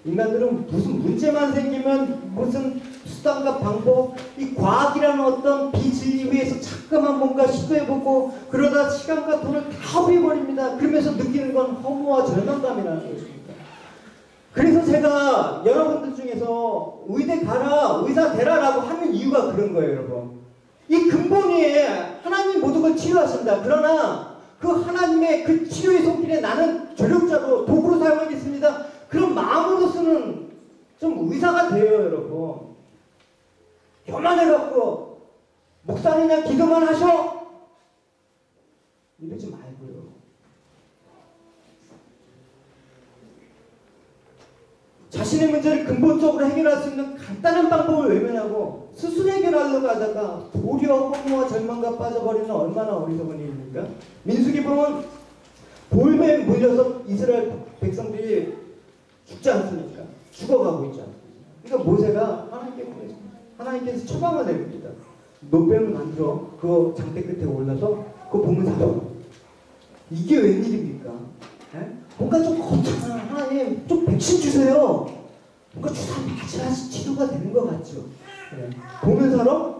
인간들은 무슨 문제만 생기면 무슨 수단과 방법, 이 과학이라는 어떤 비진리 위해서 자꾸만 뭔가 시도해보고 그러다 시간과 돈을 다 허비해버립니다. 그러면서 느끼는 건 허무와 절망감이라는 것입니다. 그래서 제가 여러분들 중에서 의대 가라, 의사 되라라고 하는 이유가 그런 거예요, 여러분. 이 근본에 하나님 모든 걸 치료하신다. 그러나 그 하나님의 그 치료의 손길에 나는 조력자로 도구로 사용하겠습니다. 그런 마음으로서는 좀 의사가 돼요, 여러분. 교만해갖고 목사님 그냥 기도만 하셔 이러지 말고요. 자신의 문제를 근본적으로 해결할 수 있는 간단한 방법을 외면하고 스스로 해결하려고 하다가 도리어 허무와 절망과 빠져버리는 얼마나 어리석은 일입니까? 민수기 보면 볼매에 물려서 이스라엘 백성들이 죽지 않습니까? 죽어가고 있지 않습니까? 그러니까 모세가 하나님께서 처방을 내립니다. 노뱀을 만들어 그 장대 끝에 올라서 그거 보면 살아. 이게 웬일입니까? 에? 뭔가 좀 거창한 하나님 좀 백신 주세요. 뭔가 주사 맞아야지 치료가 되는 것 같죠. 네. 보면 살아?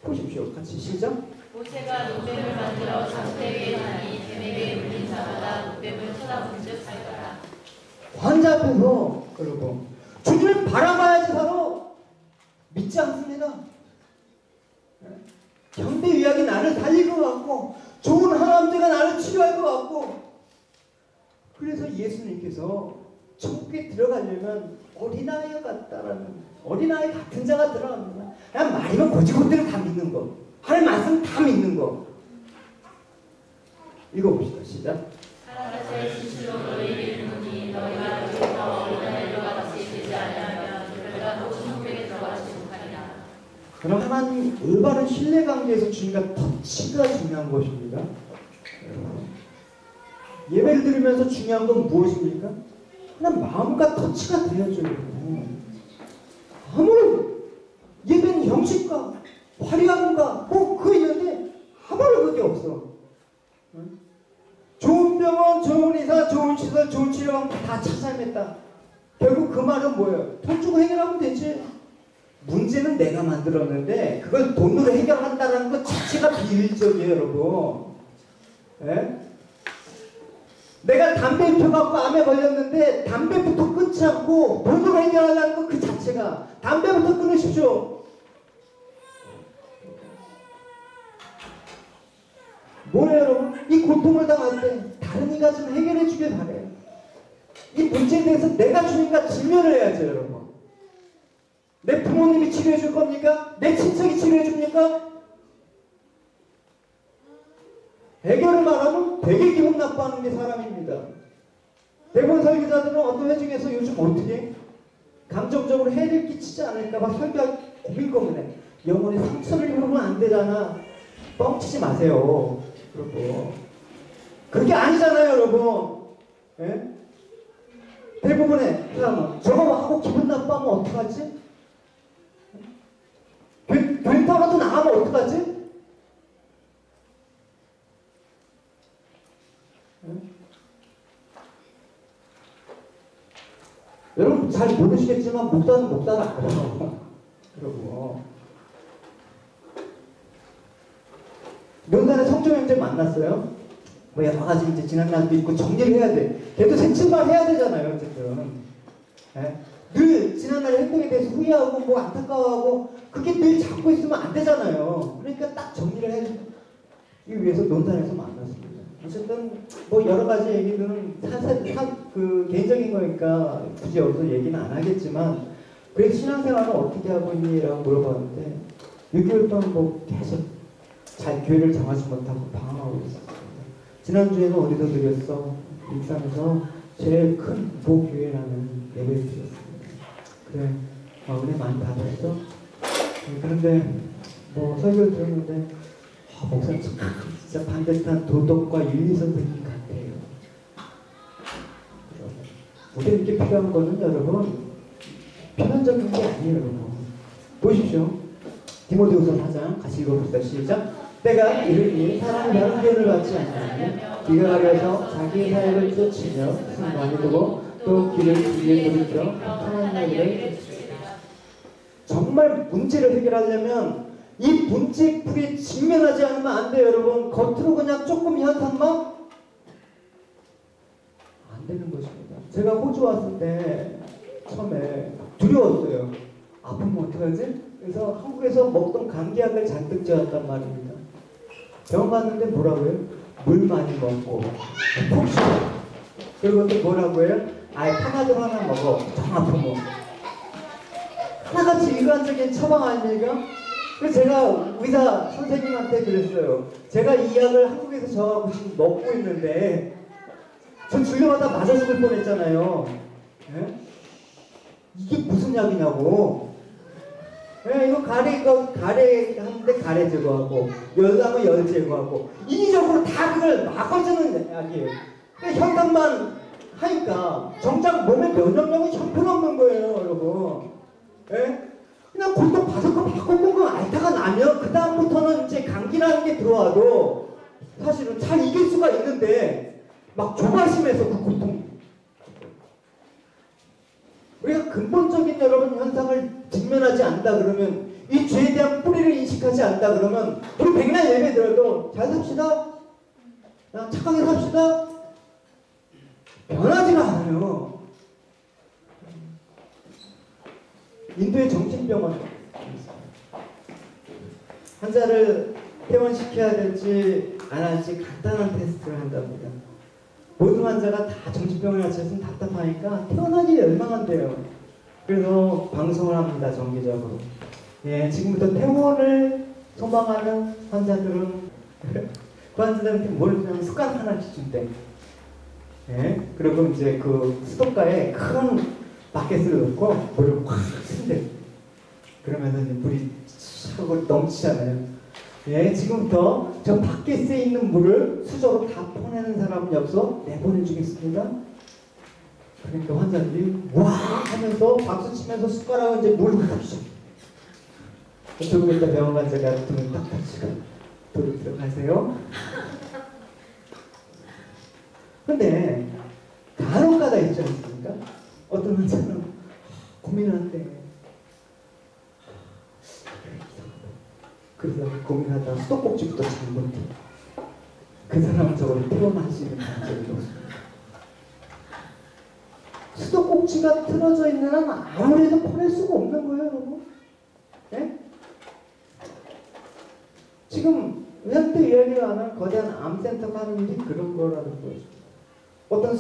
보십시오. 같이 시작. 모세가 노뱀을 만들어 장대 위에 다니 뱀에게 물린 자마다 노뱀을 쳐다본즉 살더라. 환자 앞에서 여러분 주님을 바라봐야지 살아. 믿지 않습니다. 경배 위약이 나를 달릴 것 같고 좋은 하나님제가 나를 치료할 것 같고 그래서 예수님께서 천국에 들어가려면 어린아이 같다라는 어린아이 같은 자가 들어갑니다. 그냥 말이면 고지고대로 다 믿는 거 하나님 말씀 다 믿는 거 읽어봅시다. 시작. 하나님의 진실로 너희에게 이르노니 너희가 여기서 어린아이들과 같이 되지 아니하면 너희가 또 천국에 들어가지 못하리라. 그럼 하나님 올바른 신뢰관계에서 주님과 터치가 중요한 것입니다. 예배를 드리면서 중요한 건 무엇입니까? 그냥 마음과 터치가 되어야죠. 아무런 예배는 형식과 화려함과 뭐 그거 있는데 아무런 그게 없어. 좋은 병원, 좋은 의사, 좋은 시설, 좋은 치료방 다 찾아냈다. 결국 그 말은 뭐예요? 돈 주고 해결하면 되지. 문제는 내가 만들었는데 그걸 돈으로 해결한다는 것 자체가 비일적이에요, 여러분. 예? 내가 담배 펴갖고 암에 걸렸는데 담배부터 끊지 않고 돈으로 해결하려는 것 그 자체가 담배부터 끊으십시오. 뭐예요, 여러분? 이 고통을 당할 때 다른 이가 좀 해결해 주길 바래요. 이 문제에 대해서 내가 주님과 직면을 해야죠, 여러분. 내 부모님이 치료해 줄 겁니까? 내 친척이 치료해 줍니까? 해결을 말하면 되게 기분 나빠하는 게 사람입니다. 대부분 설교자들은 어떤 회중에서 요즘 어떻게 감정적으로 해를 끼치지 않을까 봐 설교할 고민 고민해. 영혼에 상처를 입으면 안 되잖아. 뻥치지 마세요. 여러분. 그게 아니잖아요, 여러분. 예? 대부분의 사람은 저거 하고 기분 나빠하면 어떡하지? 괜찮아도 나가면 어떡하지? 여러분 잘 모르시겠지만 목사는 목사를 알아요. 여러분 명단에 성조 형제 만났어요. 뭐 여러 가지 이제 지난 날도 있고 정리를 해야 돼. 걔도 새침발 해야 되잖아요. 어쨌든 예? 늘 지난날의 행동에 대해서 후회하고 뭐 안타까워하고 그게 늘 잡고 있으면 안 되잖아요. 그러니까 딱 정리를 해주기 위해서 논산에서 만났습니다. 어쨌든 뭐 여러 가지 얘기들은 그 개인적인 거니까 굳이 여기서 얘기는 안 하겠지만 그래서 신앙생활은 어떻게 하고 있니?라고 물어봤는데 6개월 동안 뭐 계속 잘 교회를 정하지 못하고 방황하고 있었습니다. 지난주에는 어디서 드렸어? 일산에서 제일 큰 모교회라는 예배를 드렸습니다. 그래, 은혜 많이 받았어? 그런데 뭐 설교를 들었는데 목사님 진짜 반듯한 도덕과 윤리 선생님 같아요. 우리에게 필요한 거는 여러분 표면적인 게 아니에요. 여러분 보십시오. 디모데후서 4장 같이 읽어봅시다. 시작. 때가 이르니 사람이 다른 교훈을 받지 않으니 귀가 가려서 자기의 사역을 쫓으며 많이 두고 또 귀를 귀에 돌이켜 하나님의 정말 문제를 해결하려면 이 문제 풀에 직면하지 않으면 안 돼요, 여러분. 겉으로 그냥 조금 현상만 안 되는 것입니다. 제가 호주 왔을 때 처음에 두려웠어요. 아프면 어떡하지? 그래서 한국에서 먹던 감기약을 잔뜩 지었단 말입니다. 병원 갔는데 뭐라고요? 물 많이 먹고 푹 쉬어. 그리고 또 뭐라고 해요? 파나돌 하나 먹어. 정 아프면. 하나같이 일관적인 처방 아닙니까? 그래서 제가 의사 선생님한테 그랬어요. 제가 이 약을 한국에서 저하고 지금 먹고 있는데 저 주려마다 맞아 죽을 뻔했잖아요. 네? 이게 무슨 약이냐고. 예, 이거 가래 하는데 가래 제거하고, 열하면 열 제거하고, 인위적으로 다 그걸 막아주는 약이에요. 혈당만 하니까, 정작 몸의 면역력은 형편없는 거예요, 여러분. 예? 그냥 고통 받을 거 바꿔본 거 앓다가 나면, 그다음부터는 이제 감기라는 게 들어와도, 사실은 잘 이길 수가 있는데, 막 조바심에서 그 고통. 우리가 근본적인 여러분 현상을 직면하지 않는다 그러면, 이 죄에 대한 뿌리를 인식하지 않는다 그러면, 우리 백날 예배 들어도 잘 삽시다, 착하게 삽시다, 변하지가 않아요. 인도의 정신병원 환자를 퇴원시켜야 될지 안 할지 간단한 테스트를 한답니다. 모든 환자가 다 정신병원에 갇혀있으면 답답하니까 퇴원하기 열망한대요. 그래서 방송을 합니다, 정기적으로. 예, 지금부터 퇴원을 소망하는 환자들은 그 환자들한테 뭘 그냥 숟가락 하나씩 준대. 예, 그리고 이제 그 수도가에 큰 바켓을 넣고 물을 확 쓴대. 그러면서 이제 물이 차고 넘치잖아요. 예, 지금부터 저 바켓에 있는 물을 수저로 다 퍼내는 사람은 여기서 내보내주겠습니다. 그러니까 환자들이 와 하면서 박수 치면서 숟가락을 이제 물을 붓죠. 조금 이따 병원 환자가 등을 딱 닫히고 돌을 들어가세요. 근데 간혹가다 있지 않습니까? 어떤 환자는 고민하는데 그래서 고민하다가 수도꼭지부터 잘못해. 그 사람은 저걸 퇴원할 수 있는 가능성이 없습니다. 수도꼭지가 틀어져 있는 한 아무리 해도 퍼낼 수가 없는 거예요, 여러분. 네? 지금 현대 의학이라 하는 거대한 암센터가 하는 일이 그런 거라는 거죠. 어떤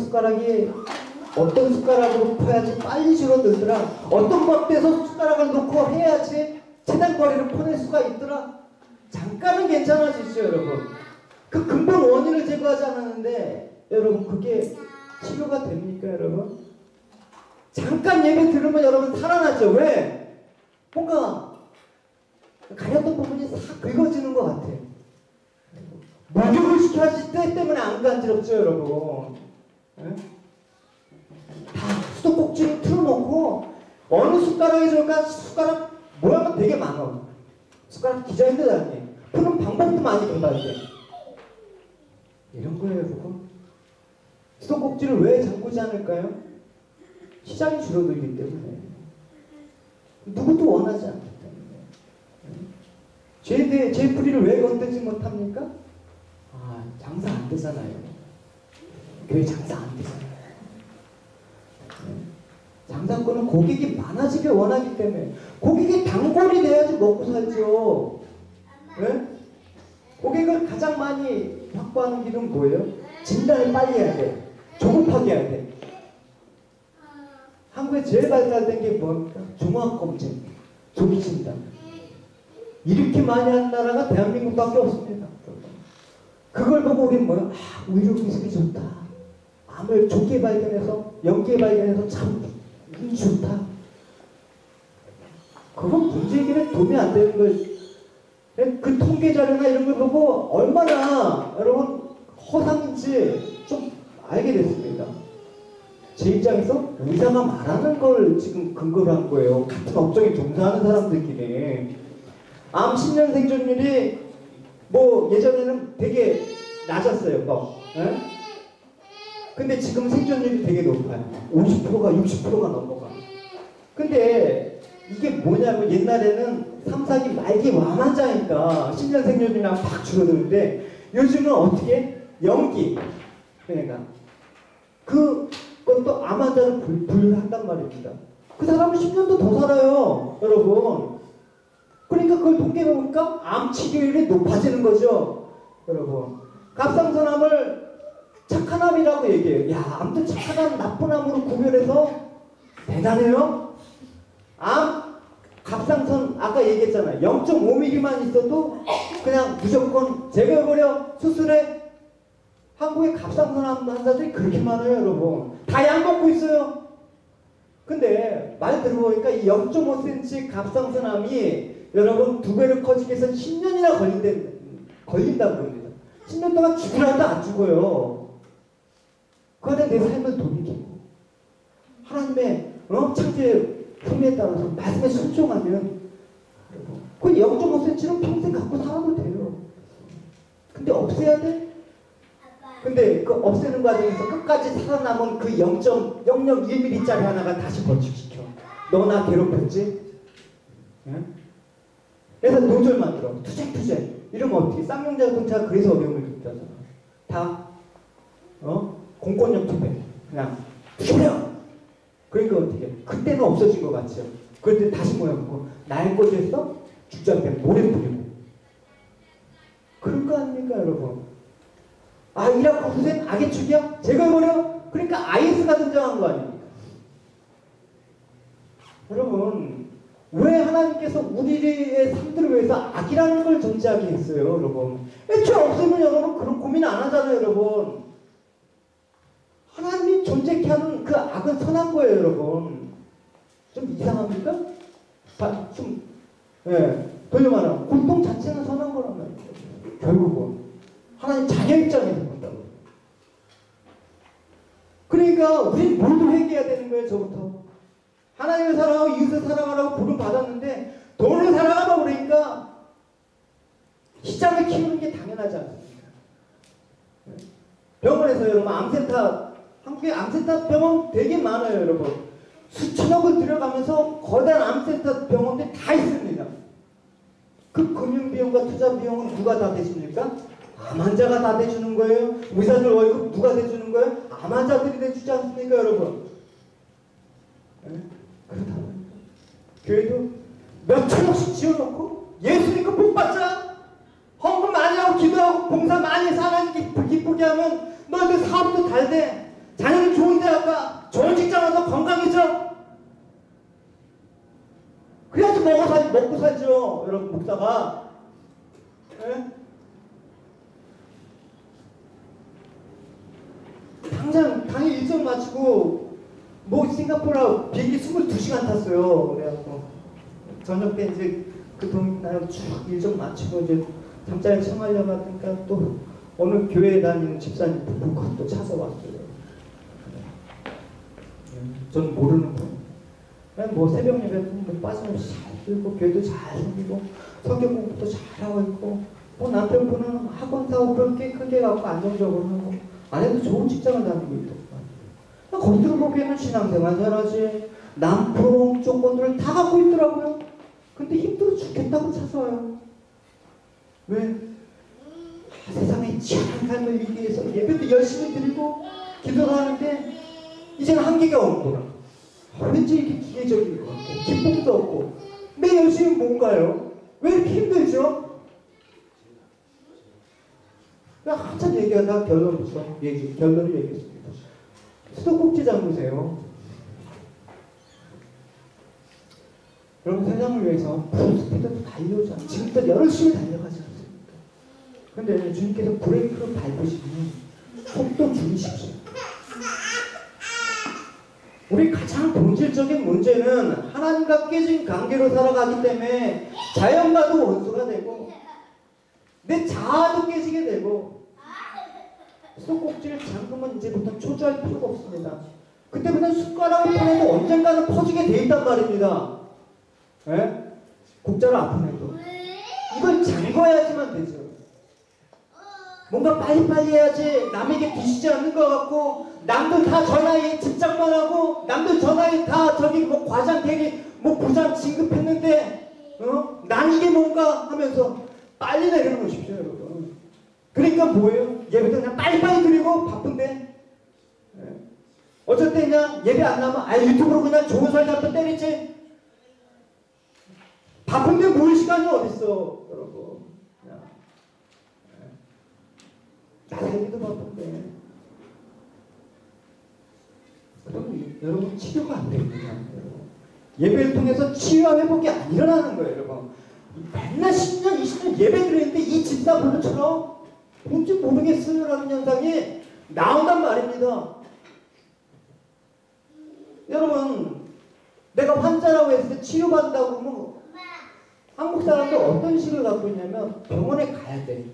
숟가락으로 퍼야지 빨리 줄어들더라. 어떤 것에서 숟가락을 놓고 해야지 최단 거리를 퍼낼 수가 있더라. 잠깐은 괜찮아지죠, 여러분. 그 근본 원인을 제거하지 않았는데, 여러분 그게 치료가 됩니까, 여러분? 잠깐 예배 들으면 여러분 살아나죠. 왜? 뭔가 가렸던 부분이 싹 긁어지는 것 같아요. 목욕을 시켜야지 때 때문에 안 간지럽죠, 여러분. 네? 다 수도꼭지를 틀어놓고 어느 숟가락이 좋을까? 숟가락 모양은 되게 많아. 숟가락 디자인도 다르게 푸는 방법도 많이 개발돼. 이런 거예요, 여러분. 수도꼭지를 왜 잠그지 않을까요? 시장이 줄어들기 때문에. 누구도 원하지 않기 때문에. 제 뿌리를 왜 건들지 못합니까? 아, 장사 안 되잖아요. 교회 장사 안 되잖아요. 장사꾼은 고객이 많아지길 원하기 때문에. 고객이 단골이 돼야지 먹고 살죠. 네? 고객을 가장 많이 확보하는 길은 뭐예요? 진단을 빨리 해야 돼. 조급하게 해야 돼. 한국에 제일 발달된 게 뭡니까? 종합검진, 조기진단. 이렇게 많이 하는 나라가 대한민국밖에 없습니다. 그걸 보고 우리는 뭐야? 아, 의료기술이 좋다. 암을 좋게 발견해서, 연기에 발견해서 참 좋다. 그건 문제에게는 도움이 안 되는 거예요. 그 통계 자료나 이런 걸 보고 얼마나 여러분 허상인지 좀 알게 됐습니다. 제 입장에서 의사가 말하는 걸 지금 근거로 한 거예요. 같은 업종에 종사하는 사람들끼리. 암 10년 생존율이 뭐 예전에는 되게 낮았어요. 뭐. 에? 근데 지금 생존율이 되게 높아요. 50%가 60%가 넘어가. 근데 이게 뭐냐면 옛날에는 3, 4기 말기 암환자니까 10년 생존율이랑 팍 줄어드는데 요즘은 어떻게? 연기. 그러니까 그것도 암 환자를 분류한단 말입니다. 그 사람은 10년도 더 살아요, 여러분. 그러니까 그걸 통계 보니까 암 치료율이 높아지는 거죠, 여러분. 갑상선암을 착한 암이라고 얘기해요. 야, 아무튼 착한 암, 나쁜 암으로 구별해서 대단해요. 암, 갑상선 아까 얘기했잖아요. 0.5mm만 있어도 그냥 무조건 제거해버려, 수술해. 한국의 갑상선암 환자들이 그렇게 많아요, 여러분. 다 약 먹고 있어요. 근데 말 들어보니까 이 0.5cm 갑상선암이 여러분 2배로 커지기 위해서 10년이나 걸린다고 합니다. 10년 동안 죽으라도 안 죽어요. 그거는 내 삶을 돌이키고 하나님의 창조의 섭리에 따라서 말씀에 순종하면 그 0.5cm는 평생 갖고 살아도 돼요. 근데 없애야 돼? 근데 그 없애는 과정에서 끝까지 살아남은 그 0.001mm짜리 하나가 다시 건축시켜. 너 나 괴롭혔지? 응? 그래서 노절 만들어. 투쟁. 이러면 어떻게? 쌍용자동차가 그래서 어려움을 느끼잖아. 다 공권력 투쟁. 그냥 죽여! 그러니까 어떻게? 그때는 없어진 것 같죠. 그럴 때 다시 모여놓고 나의 곳에서 죽지 않게 노래 부리고. 그런 거 아닙니까 여러분? 아, 이라크 후세인 악의 축이야? 제거해버려? 그러니까 IS가 등장한 거 아닙니까? 여러분, 왜 하나님께서 우리의 삶들을 위해서 악이라는 걸 존재하게 했어요, 여러분? 애초에 없으면 여러분 그런 고민 안 하잖아요, 여러분. 하나님이 존재케 하는 그 악은 선한 거예요, 여러분. 좀 이상합니까? 돌려 말하면 고통 자체는 선한 거란 말이에요. 결국은. 하나님 자기 입장에서 본다고. 그러니까 우리는 뭘도 회개해야 되는 거예요, 저부터. 하나님을 사랑하고 이웃을 사랑하라고 부름 받았는데 돈을 사랑하다 보니까 시장을 키우는 게 당연하지 않습니까? 병원에서 여러분 한국에 암센터 병원 되게 많아요, 여러분. 수천억을 들여가면서 거대한 암센터 병원들이 다 있습니다. 그 금융비용과 투자비용은 누가 다 대줍니까? 암 환자가 다 대주는 거예요. 의사들 월급 누가 대주는 거예요? 암 환자들이 대주지 않습니까, 여러분? 그러다 보니까 교회도 몇 천억씩 지어놓고 예수 믿고 복 받자, 헌금 많이 하고 기도하고 봉사 많이 해서 하나님 기쁘게 하면 너희들 사업도 잘 돼, 자녀들 좋은 대학 가, 좋은 직장 와서 건강해져. 그래야지 먹고 살죠, 여러분. 목사가 당일 일정 마치고 싱가포르 비행기 22시간 탔어요. 그래갖고 저녁 때 이제 그 동네로 쭉 일정 마치고 이제 잠자리 청하려고 하니까 또 어느 교회에 다니는 집사님 부부가 또 찾아왔어요. 전 모르는 분. 뭐 새벽 예배도 빠짐없이 잘 들고 교회도 잘 생기고 성경 공부도 잘하고 있고 뭐 남편분은 학원 사업을 꽤 크게 갖고 안정적으로 하고 아내도 좋은 직장을 다니고 있고 겉으로 보기에는 신앙생활 잘하지 남편 조건들을 다 갖고 있더라고요. 근데 힘들어 죽겠다고 찾아와요. 왜? 세상에 치열한 삶을 이기 위해서 예배도 열심히 드리고 기도를 하는데 이제는 한계가 오는구나. 왠지 이렇게 기계적인 것 같고 기쁨도 없고 내 열심히 뭔가요? 왜 이렇게 힘들죠? 한참 얘기하다가 결론을 얘기했습니다. 수도꼭지 잠그세요. 여러분 세상을 위해서 스피드도 달려오잖아요. 지금도 열심히 달려가지 않습니까? 근데 주님께서 브레이크를 밟으시면 속도 줄이십시오. 우리 가장 본질적인 문제는 하나님과 깨진 관계로 살아가기 때문에 자연과도 원수가 되고 내 자아도 깨지게 되고 수도꼭지를 잠그면 이제부터 초조할 필요가 없습니다. 그때부터 숟가락을 퍼내도 언젠가는 퍼지게 돼 있단 말입니다. 예? 국자를 안 퍼내도 이걸 잠궈야지만 되죠. 뭔가 빨리빨리 해야지 남에게 뒤지지 않는 것 같고 남들 다 저 나이에 직장만 하고 남들 저 나이에 다 저기 뭐 과장 대리 뭐 부장 진급했는데 난 이게 뭔가 하면서 빨리 내려놓으십시오, 여러분. 그러니까 뭐예요? 예배도 그냥 빨리빨리 드리고 바쁜데 어쩔 때 그냥 예배 안 나면 유튜브로 그냥 좋은 설교 한번 때리지. 바쁜데 모일 시간이 어딨어, 여러분. 나 살기도 바쁜데. 그럼 여러분 치료가 안 됩니다. 예배를 통해서 치유와 회복이 안 일어나는 거예요, 여러분. 맨날 10년, 20년 예배 드리는데 이 집사 부부처럼 뭔지 모르겠어요라는 현상이 나온단 말입니다. 여러분, 내가 환자라고 했을 때 치료받는다고 그러면 한국 사람들 어떤 식을 갖고 있냐면 병원에 가야 돼.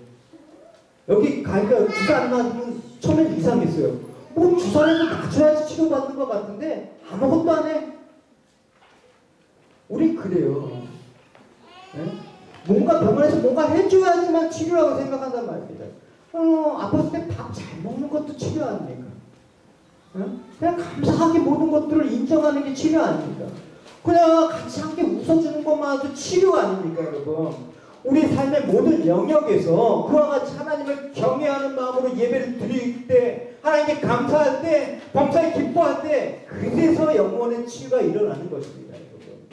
여기 가니까 주사 안 맞으면 처음엔 이상했어요. 뭐 주사라도 맞춰야지 치료받는 것 같은데 아무것도 안 해. 우리 그래요. 네? 뭔가 병원에서 뭔가 해줘야지만 치료라고 생각한단 말입니다. 아팠을 때 밥 잘 먹는 것도 치료 아닙니까? 그냥 감사하게 모든 것들을 인정하는 게 치료 아닙니까? 그냥 같이 함께 웃어주는 것만도 치료 아닙니까, 여러분? 우리 삶의 모든 영역에서 그와 같이 하나님을 경외하는 마음으로 예배를 드릴 때, 하나님께 감사할 때, 범사에 기뻐할 때, 그래서 영혼의 치유가 일어나는 것입니다, 여러분.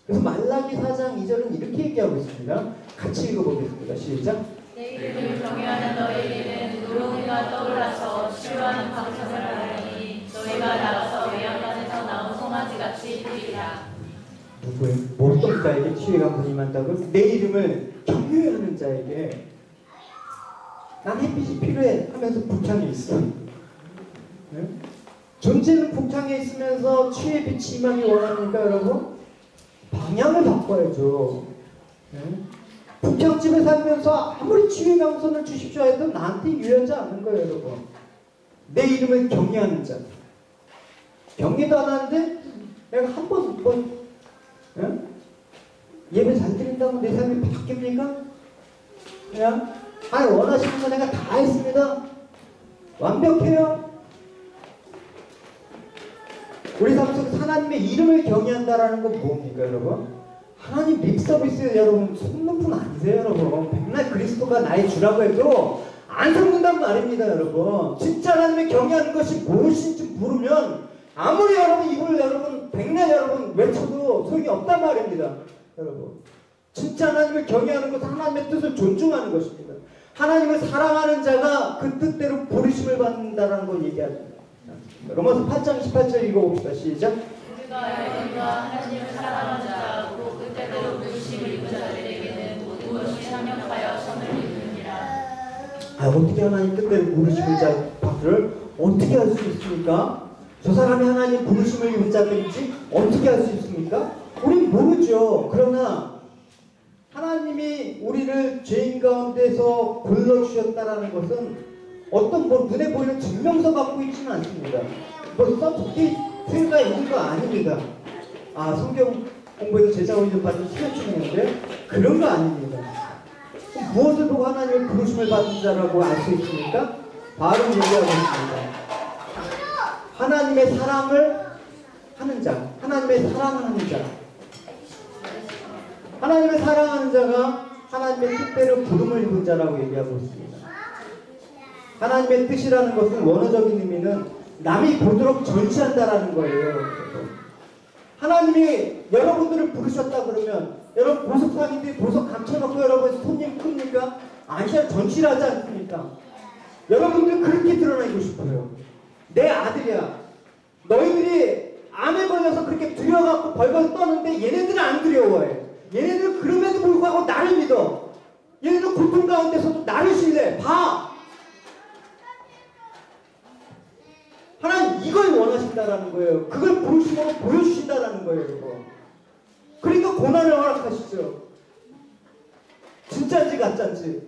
그래서 말라기 4장 2절은 이렇게 얘기하고 있습니다. 같이 읽어보겠습니다. 시작. 내 이름을 경외하는 너희에게는 누룽이가 떠올라서 치료하는 방편을 하리니 너희가 나가서 외양간에서 나온 송아지같이 되리라. 누구의? 어떤 자에게 치유의 감동이 임한다고? 내 이름을 경외하는 자에게. 난 햇빛이 필요해 하면서 북향에 있어. 네? 존재는 북향에 있으면서 치유의 빛이 임하기 원합니까, 여러분? 방향을 바꿔야죠. 네? 북향집에 살면서 아무리 치유의 강선을 주십시오 해도 나한테 유효하지 않는 거예요, 여러분. 내 이름을 경외하는 자. 경외도 안 하는데 내가 한 번 네? 예배 잘 드린다고 내 삶이 바뀝니까? 그냥 원하시는 거 내가 다 했습니다. 완벽해요. 우리 삶 속에서 하나님의 이름을 경외한다라는 건 뭡니까, 여러분? 하나님 립서비스 여러분 속는 분 아니세요, 여러분? 백날 그리스도가 나의 주라고 해도 안 속는단 말입니다, 여러분. 진짜 하나님의 경외하는 것이 무엇인지 모르면 아무리 여러분 입을 여러분 백날 여러분 외쳐도 소용이 없단 말입니다, 여러분. 진짜 하나님을 경외하는 것은 하나님의 뜻을 존중하는 것입니다. 하나님을 사랑하는 자가 그 뜻대로 부르심을 받는다라는 걸 얘기합니다. 로마서 8장 18절 읽어봅시다. 시작. 우리가 여러분과 하나님을 사랑하는 자, 곧 그때대로 부르심을 입은 자들에게는 모든 것이 상력하여 선을 이루느니라. 어떻게 하나님 뜻대로 부르심을 자들을 어떻게 할 수 있습니까? 저 사람이 하나님 부르심을 입은 자들인지 어떻게 할 수 있습니까? 우린 모르죠. 그러나 하나님이 우리를 죄인 가운데서 불러주셨다라는 것은 어떤 눈에 보이는 증명서 갖고 있지는 않습니다. 서티피케이트가 있는 거 아닙니다. 성경 공부에서 제자훈련 받은 수료증인데 그런 거 아닙니다. 무엇을 보고 하나님의 부르심을 받은 자라고 알 수 있습니까? 바로 얘기하고 있습니다. 하나님의 사랑을 하는 자, 하나님의 사랑하는 자. 하나님을 사랑하는 자가 하나님의 뜻대로 부름을 입은 자라고 얘기하고 있습니다. 하나님의 뜻이라는 것은 원어적인 의미는 남이 보도록 전시한다라는 거예요. 하나님이 여러분들을 부르셨다 그러면 여러분 보석상인데 보석 감춰놓고 여러분 손님 큽니까? 아니야, 전시를 하지 않습니까? 여러분들 그렇게 드러나고 싶어요. 내 아들이야. 너희들이 암에 걸려서 그렇게 두려워갖고 벌벌 떠는데 얘네들은 안 두려워해. 얘네들은 그럼에도 불구하고 나를 믿어. 얘네들 고통 가운데서도 나를 신뢰해. 봐! 하나님 이걸 원하신다라는 거예요. 그걸 부르심으로 보여주신다라는 거예요, 여러분. 그러니까 고난을 허락하시죠. 진짜인지 가짜인지.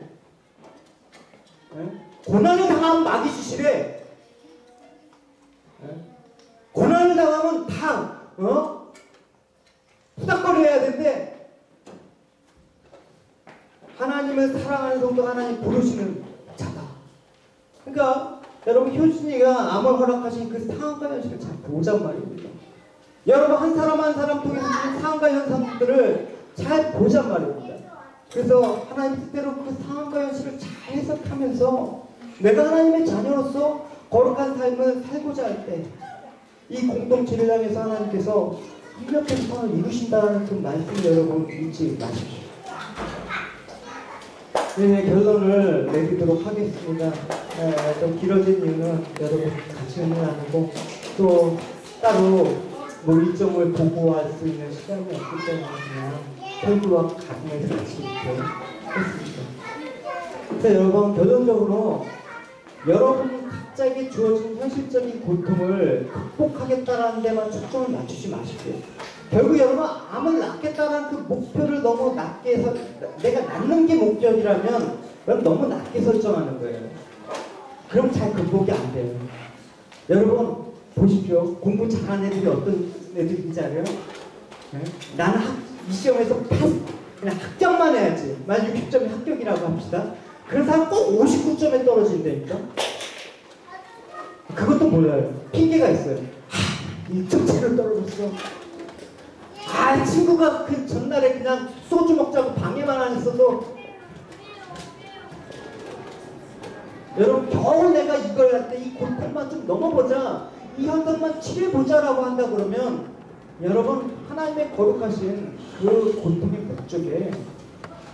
네? 고난을 당하면 마귀 주시래. 네? 고난을 당하면 다 후닥거려야 되는데 하나님을 사랑하는 성도 하나님 부르시는 자다. 그러니까 여러분 효준이가 암을 허락하신 그 상황과 현실을 잘 보자는 말입니다. 여러분 한 사람 한 사람 통해서 주는 상황과 현상들을 잘 보자는 말입니다. 그래서 하나님 뜻대로 그 상황과 현실을 잘 해석하면서 내가 하나님의 자녀로서 거룩한 삶을 살고자 할 때 이 공동체를 향해서 하나님께서 완벽한 선을 이루신다는 그 말씀을 여러분 잊지 마십시오. 네, 결론을 내리도록 하겠습니다. 좀 길어진 이유는 여러분 같이 은혜 나누고 또 따로 일정을 보고할 수 있는 시간이 없기 때문에 그냥 설교와 가정에서 같이 이렇게 했습니다. 그래서 여러분 결론적으로 여러분 각자에게 주어진 현실적인 고통을 극복하겠다라는 데만 초점을 맞추지 마십시오. 결국 여러분 암을 낫겠다는 그 목표를 너무 낮게 해서 내가 낫는 게 목적이라면 여러분 너무 낮게 설정하는 거예요. 그럼 잘 극복이 안 돼요. 여러분 보십시오. 공부 잘하는 애들이 어떤 애들인지 알아요? 네? 나는 이 시험에서 그냥 합격만 해야지. 만약 60점이 합격이라고 합시다. 그런 사람 꼭 59점에 떨어진다니까. 그것도 몰라요. 핑계가 있어요. 1점째로 떨어졌어. 친구가 그 전날에 그냥 소주 먹자고 방해만 안 했어도 여러분 겨우 내가 이걸 할 때 이 고통만 좀 넘어보자, 이 현상만 치료해보자라고 한다 그러면 여러분 하나님의 거룩하신 그 고통의 목적에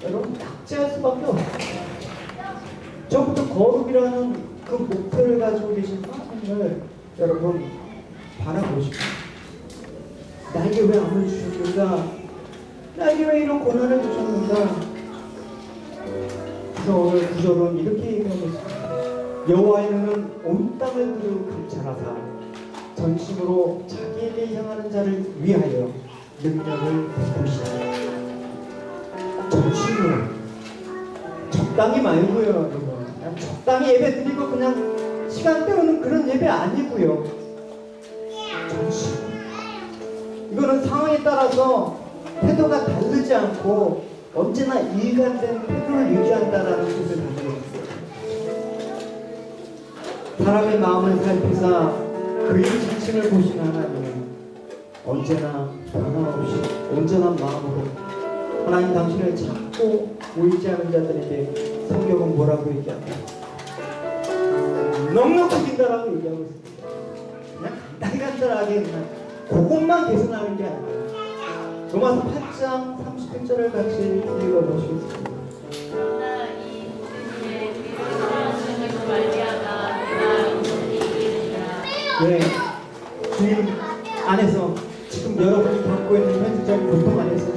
여러분 낙제할 수밖에 없어요. 저부터 거룩이라는 그 목표를 가지고 계신 하나님을 여러분 바라보십시오. 나에게 왜 암을 주셨는가? 나에게 왜 이런 고난을 주셨는가? 그래서 오늘 구절은 이렇게 얘기하고 있습니다. 여호와는 온 땅을 두루 감찰하사 전심으로 자기에게 향하는 자를 위하여 능력을 베푸시니. 전심으로, 적당히 말고요 여러분. 그냥 적당히 예배 드리고 그냥 시간 때우는 그런 예배 아니고요. 전심으로. 이거는 상황에 따라서 태도가 다르지 않고 언제나 일관된 태도를 유지한다라는 뜻을 가지고 있습니다. 사람의 마음을 살피사 그의 진심을 보신 하나님은 언제나 변함없이 온전한 마음으로 하나님 당신을 찾고 의지하는 자들에게 성경은 뭐라고 얘기합니까? 넉넉히 빈다라고 얘기하고 있습니다. 그냥 간단하게 그냥 그것만 개선하는 게 아니에요. 로마서 8장 30절을 같이 읽어보시겠습니다. 그러나 이 모든 일에 우리를 사랑하시는 말미암아 우리가 영원히 이기리라. 네, 주님 안에서 지금 여러분이 갖고 있는 현실적인 고통 안에서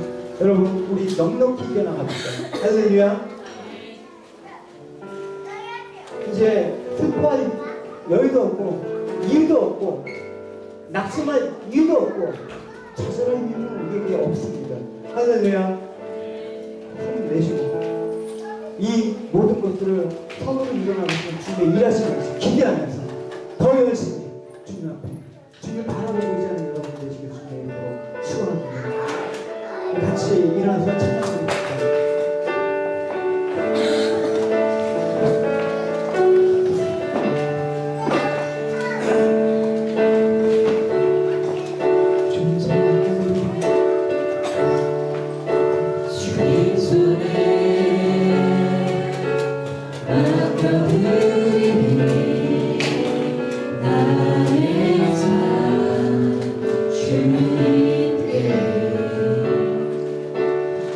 여러분 우리 넉넉히 이겨나갑시다. 할렐루야. 이제 슬퍼할 여유도 없고 이유도 없고 낙심할 이유도 없고 좌절할 이유는 우리에게 없습니다. 할렐루야. 힘 내시고 이 모든 것들을 선으로 일어나면서 주님의 일하시는 것을 기대하면서 더 열심히 주님 앞에 주님 바라보고 있는 여러분 되시길 주님의 이름으로 축원합니다. 같이 일어나서 찬양합니다.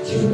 주님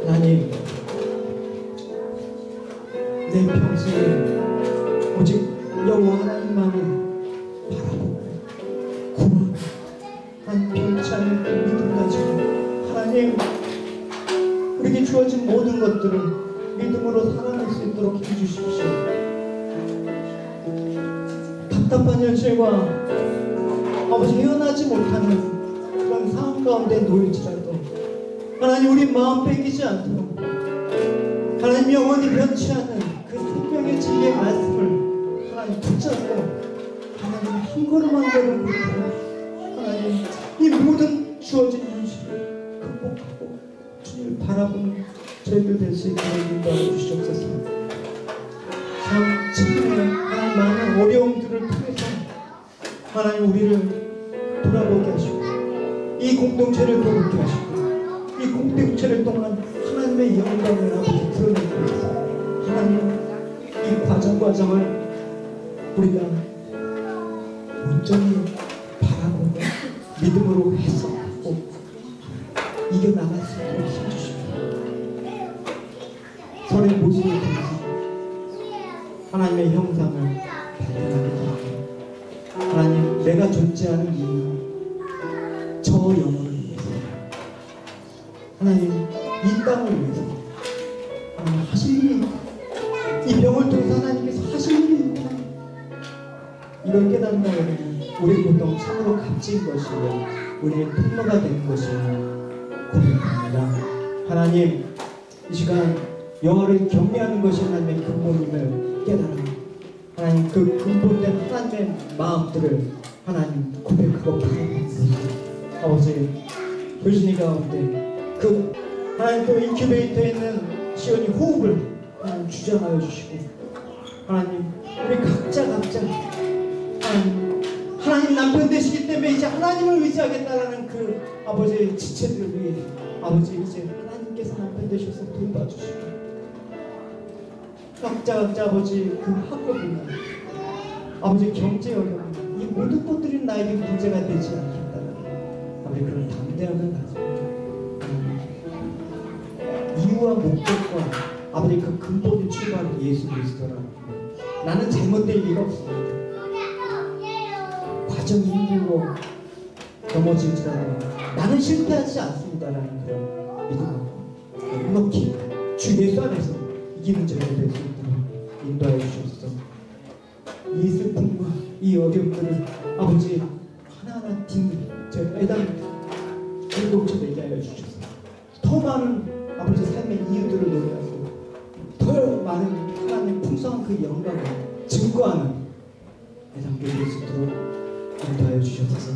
하나님, 내 평생을 오직 여호와 하나님만을 바라보고 구원 한 변치 않을 그 믿음 가지고 하나님, 우리에게 주어진 모든 것들을 믿음으로 살아낼 수 있도록 해주십시오. 답답한 현실과 아버지 헤어나지 못하는 그런 상황 가운데 놓일지라도 하나님, 우리 마음 뺏기지 않도록 하나님 영원히 변치 않는 그 생명의 진리의 말씀을 하나님 붙잡고 하나님 한 걸음 한 걸음 하나님 이 모든 주어진 현실을 극복하고 주님을 바라보는 저희들 될 수 있도록 인도하여 주시옵소서. 참 참으로 하나님 많은 어려움들을 통해서 하나님 우리를 돌아보게 하시고 이 공동체를 거룩게 하시고 이 공동체를 통한 하나님의 영광을 아버지 드러내고 있어요. 하나님 이 과정을 우리가 온전히 바라보고 믿음으로 해석하고 이겨나갈 수 있도록 해주십시오. 서로의 모습을 통해서 하나님의 형상을 발견하게 되고 하나님, 내가 존재하는 이유는 저 영혼을 위해서 하나님, 이 땅을 위해서 하나님 하실 일이 이 병을 통해서 하나님께서 하실 일이 있다. 이걸 깨닫는다면 우리 보통 참으로 값진 것이며 우리의 통로가 되는 것을 고백합니다. 하나님, 이 시간 여호와를 경외하는 것이 하나님의 근본임을 깨달아 하나님 그 근본된 하나님의 마음들을 하나님 고백하고 바라봅니다. 아버지, 교진이 가운데 그 하나님 그 인큐베이터에 있는 시온이 호흡을 하나님 주장하여 주시고 하나님 우리 각자 하나님 남편 되시기 때문에 이제 하나님을 의지하겠다라는 그 아버지의 지체들을 위해 아버지 이제 하나님께서 남편 되셔서 돌봐주시고 각자 아버지 그 학업이나 아버지 경제 어려움 이 모든 것들이 나에게 문제가 되지 않겠다는 아버지 그런 담대함을 가지고 이유와 목적과 아버지 그 근본이 출발한 예수 그리스도라는 나는 잘못될 리가 없습니다. 과정이 힘들고 넘어질지라도 나는 실패하지 않습니다라는 그런 믿음을 넉넉히 주 예수 안에서 이기는 저희가 될 수 있도록 인도하여 주옵소서. 이 슬픔과 이 어려움들을 아버지 하나하나 저 애당 공동체 되게 하여 주셔서 더 많은 아버지 삶의 이유들을 노래하고 더 많은 하나님의 풍성한 그 영광을 증거하는 애당 되게 될 수 있도록 인도하여 주셔서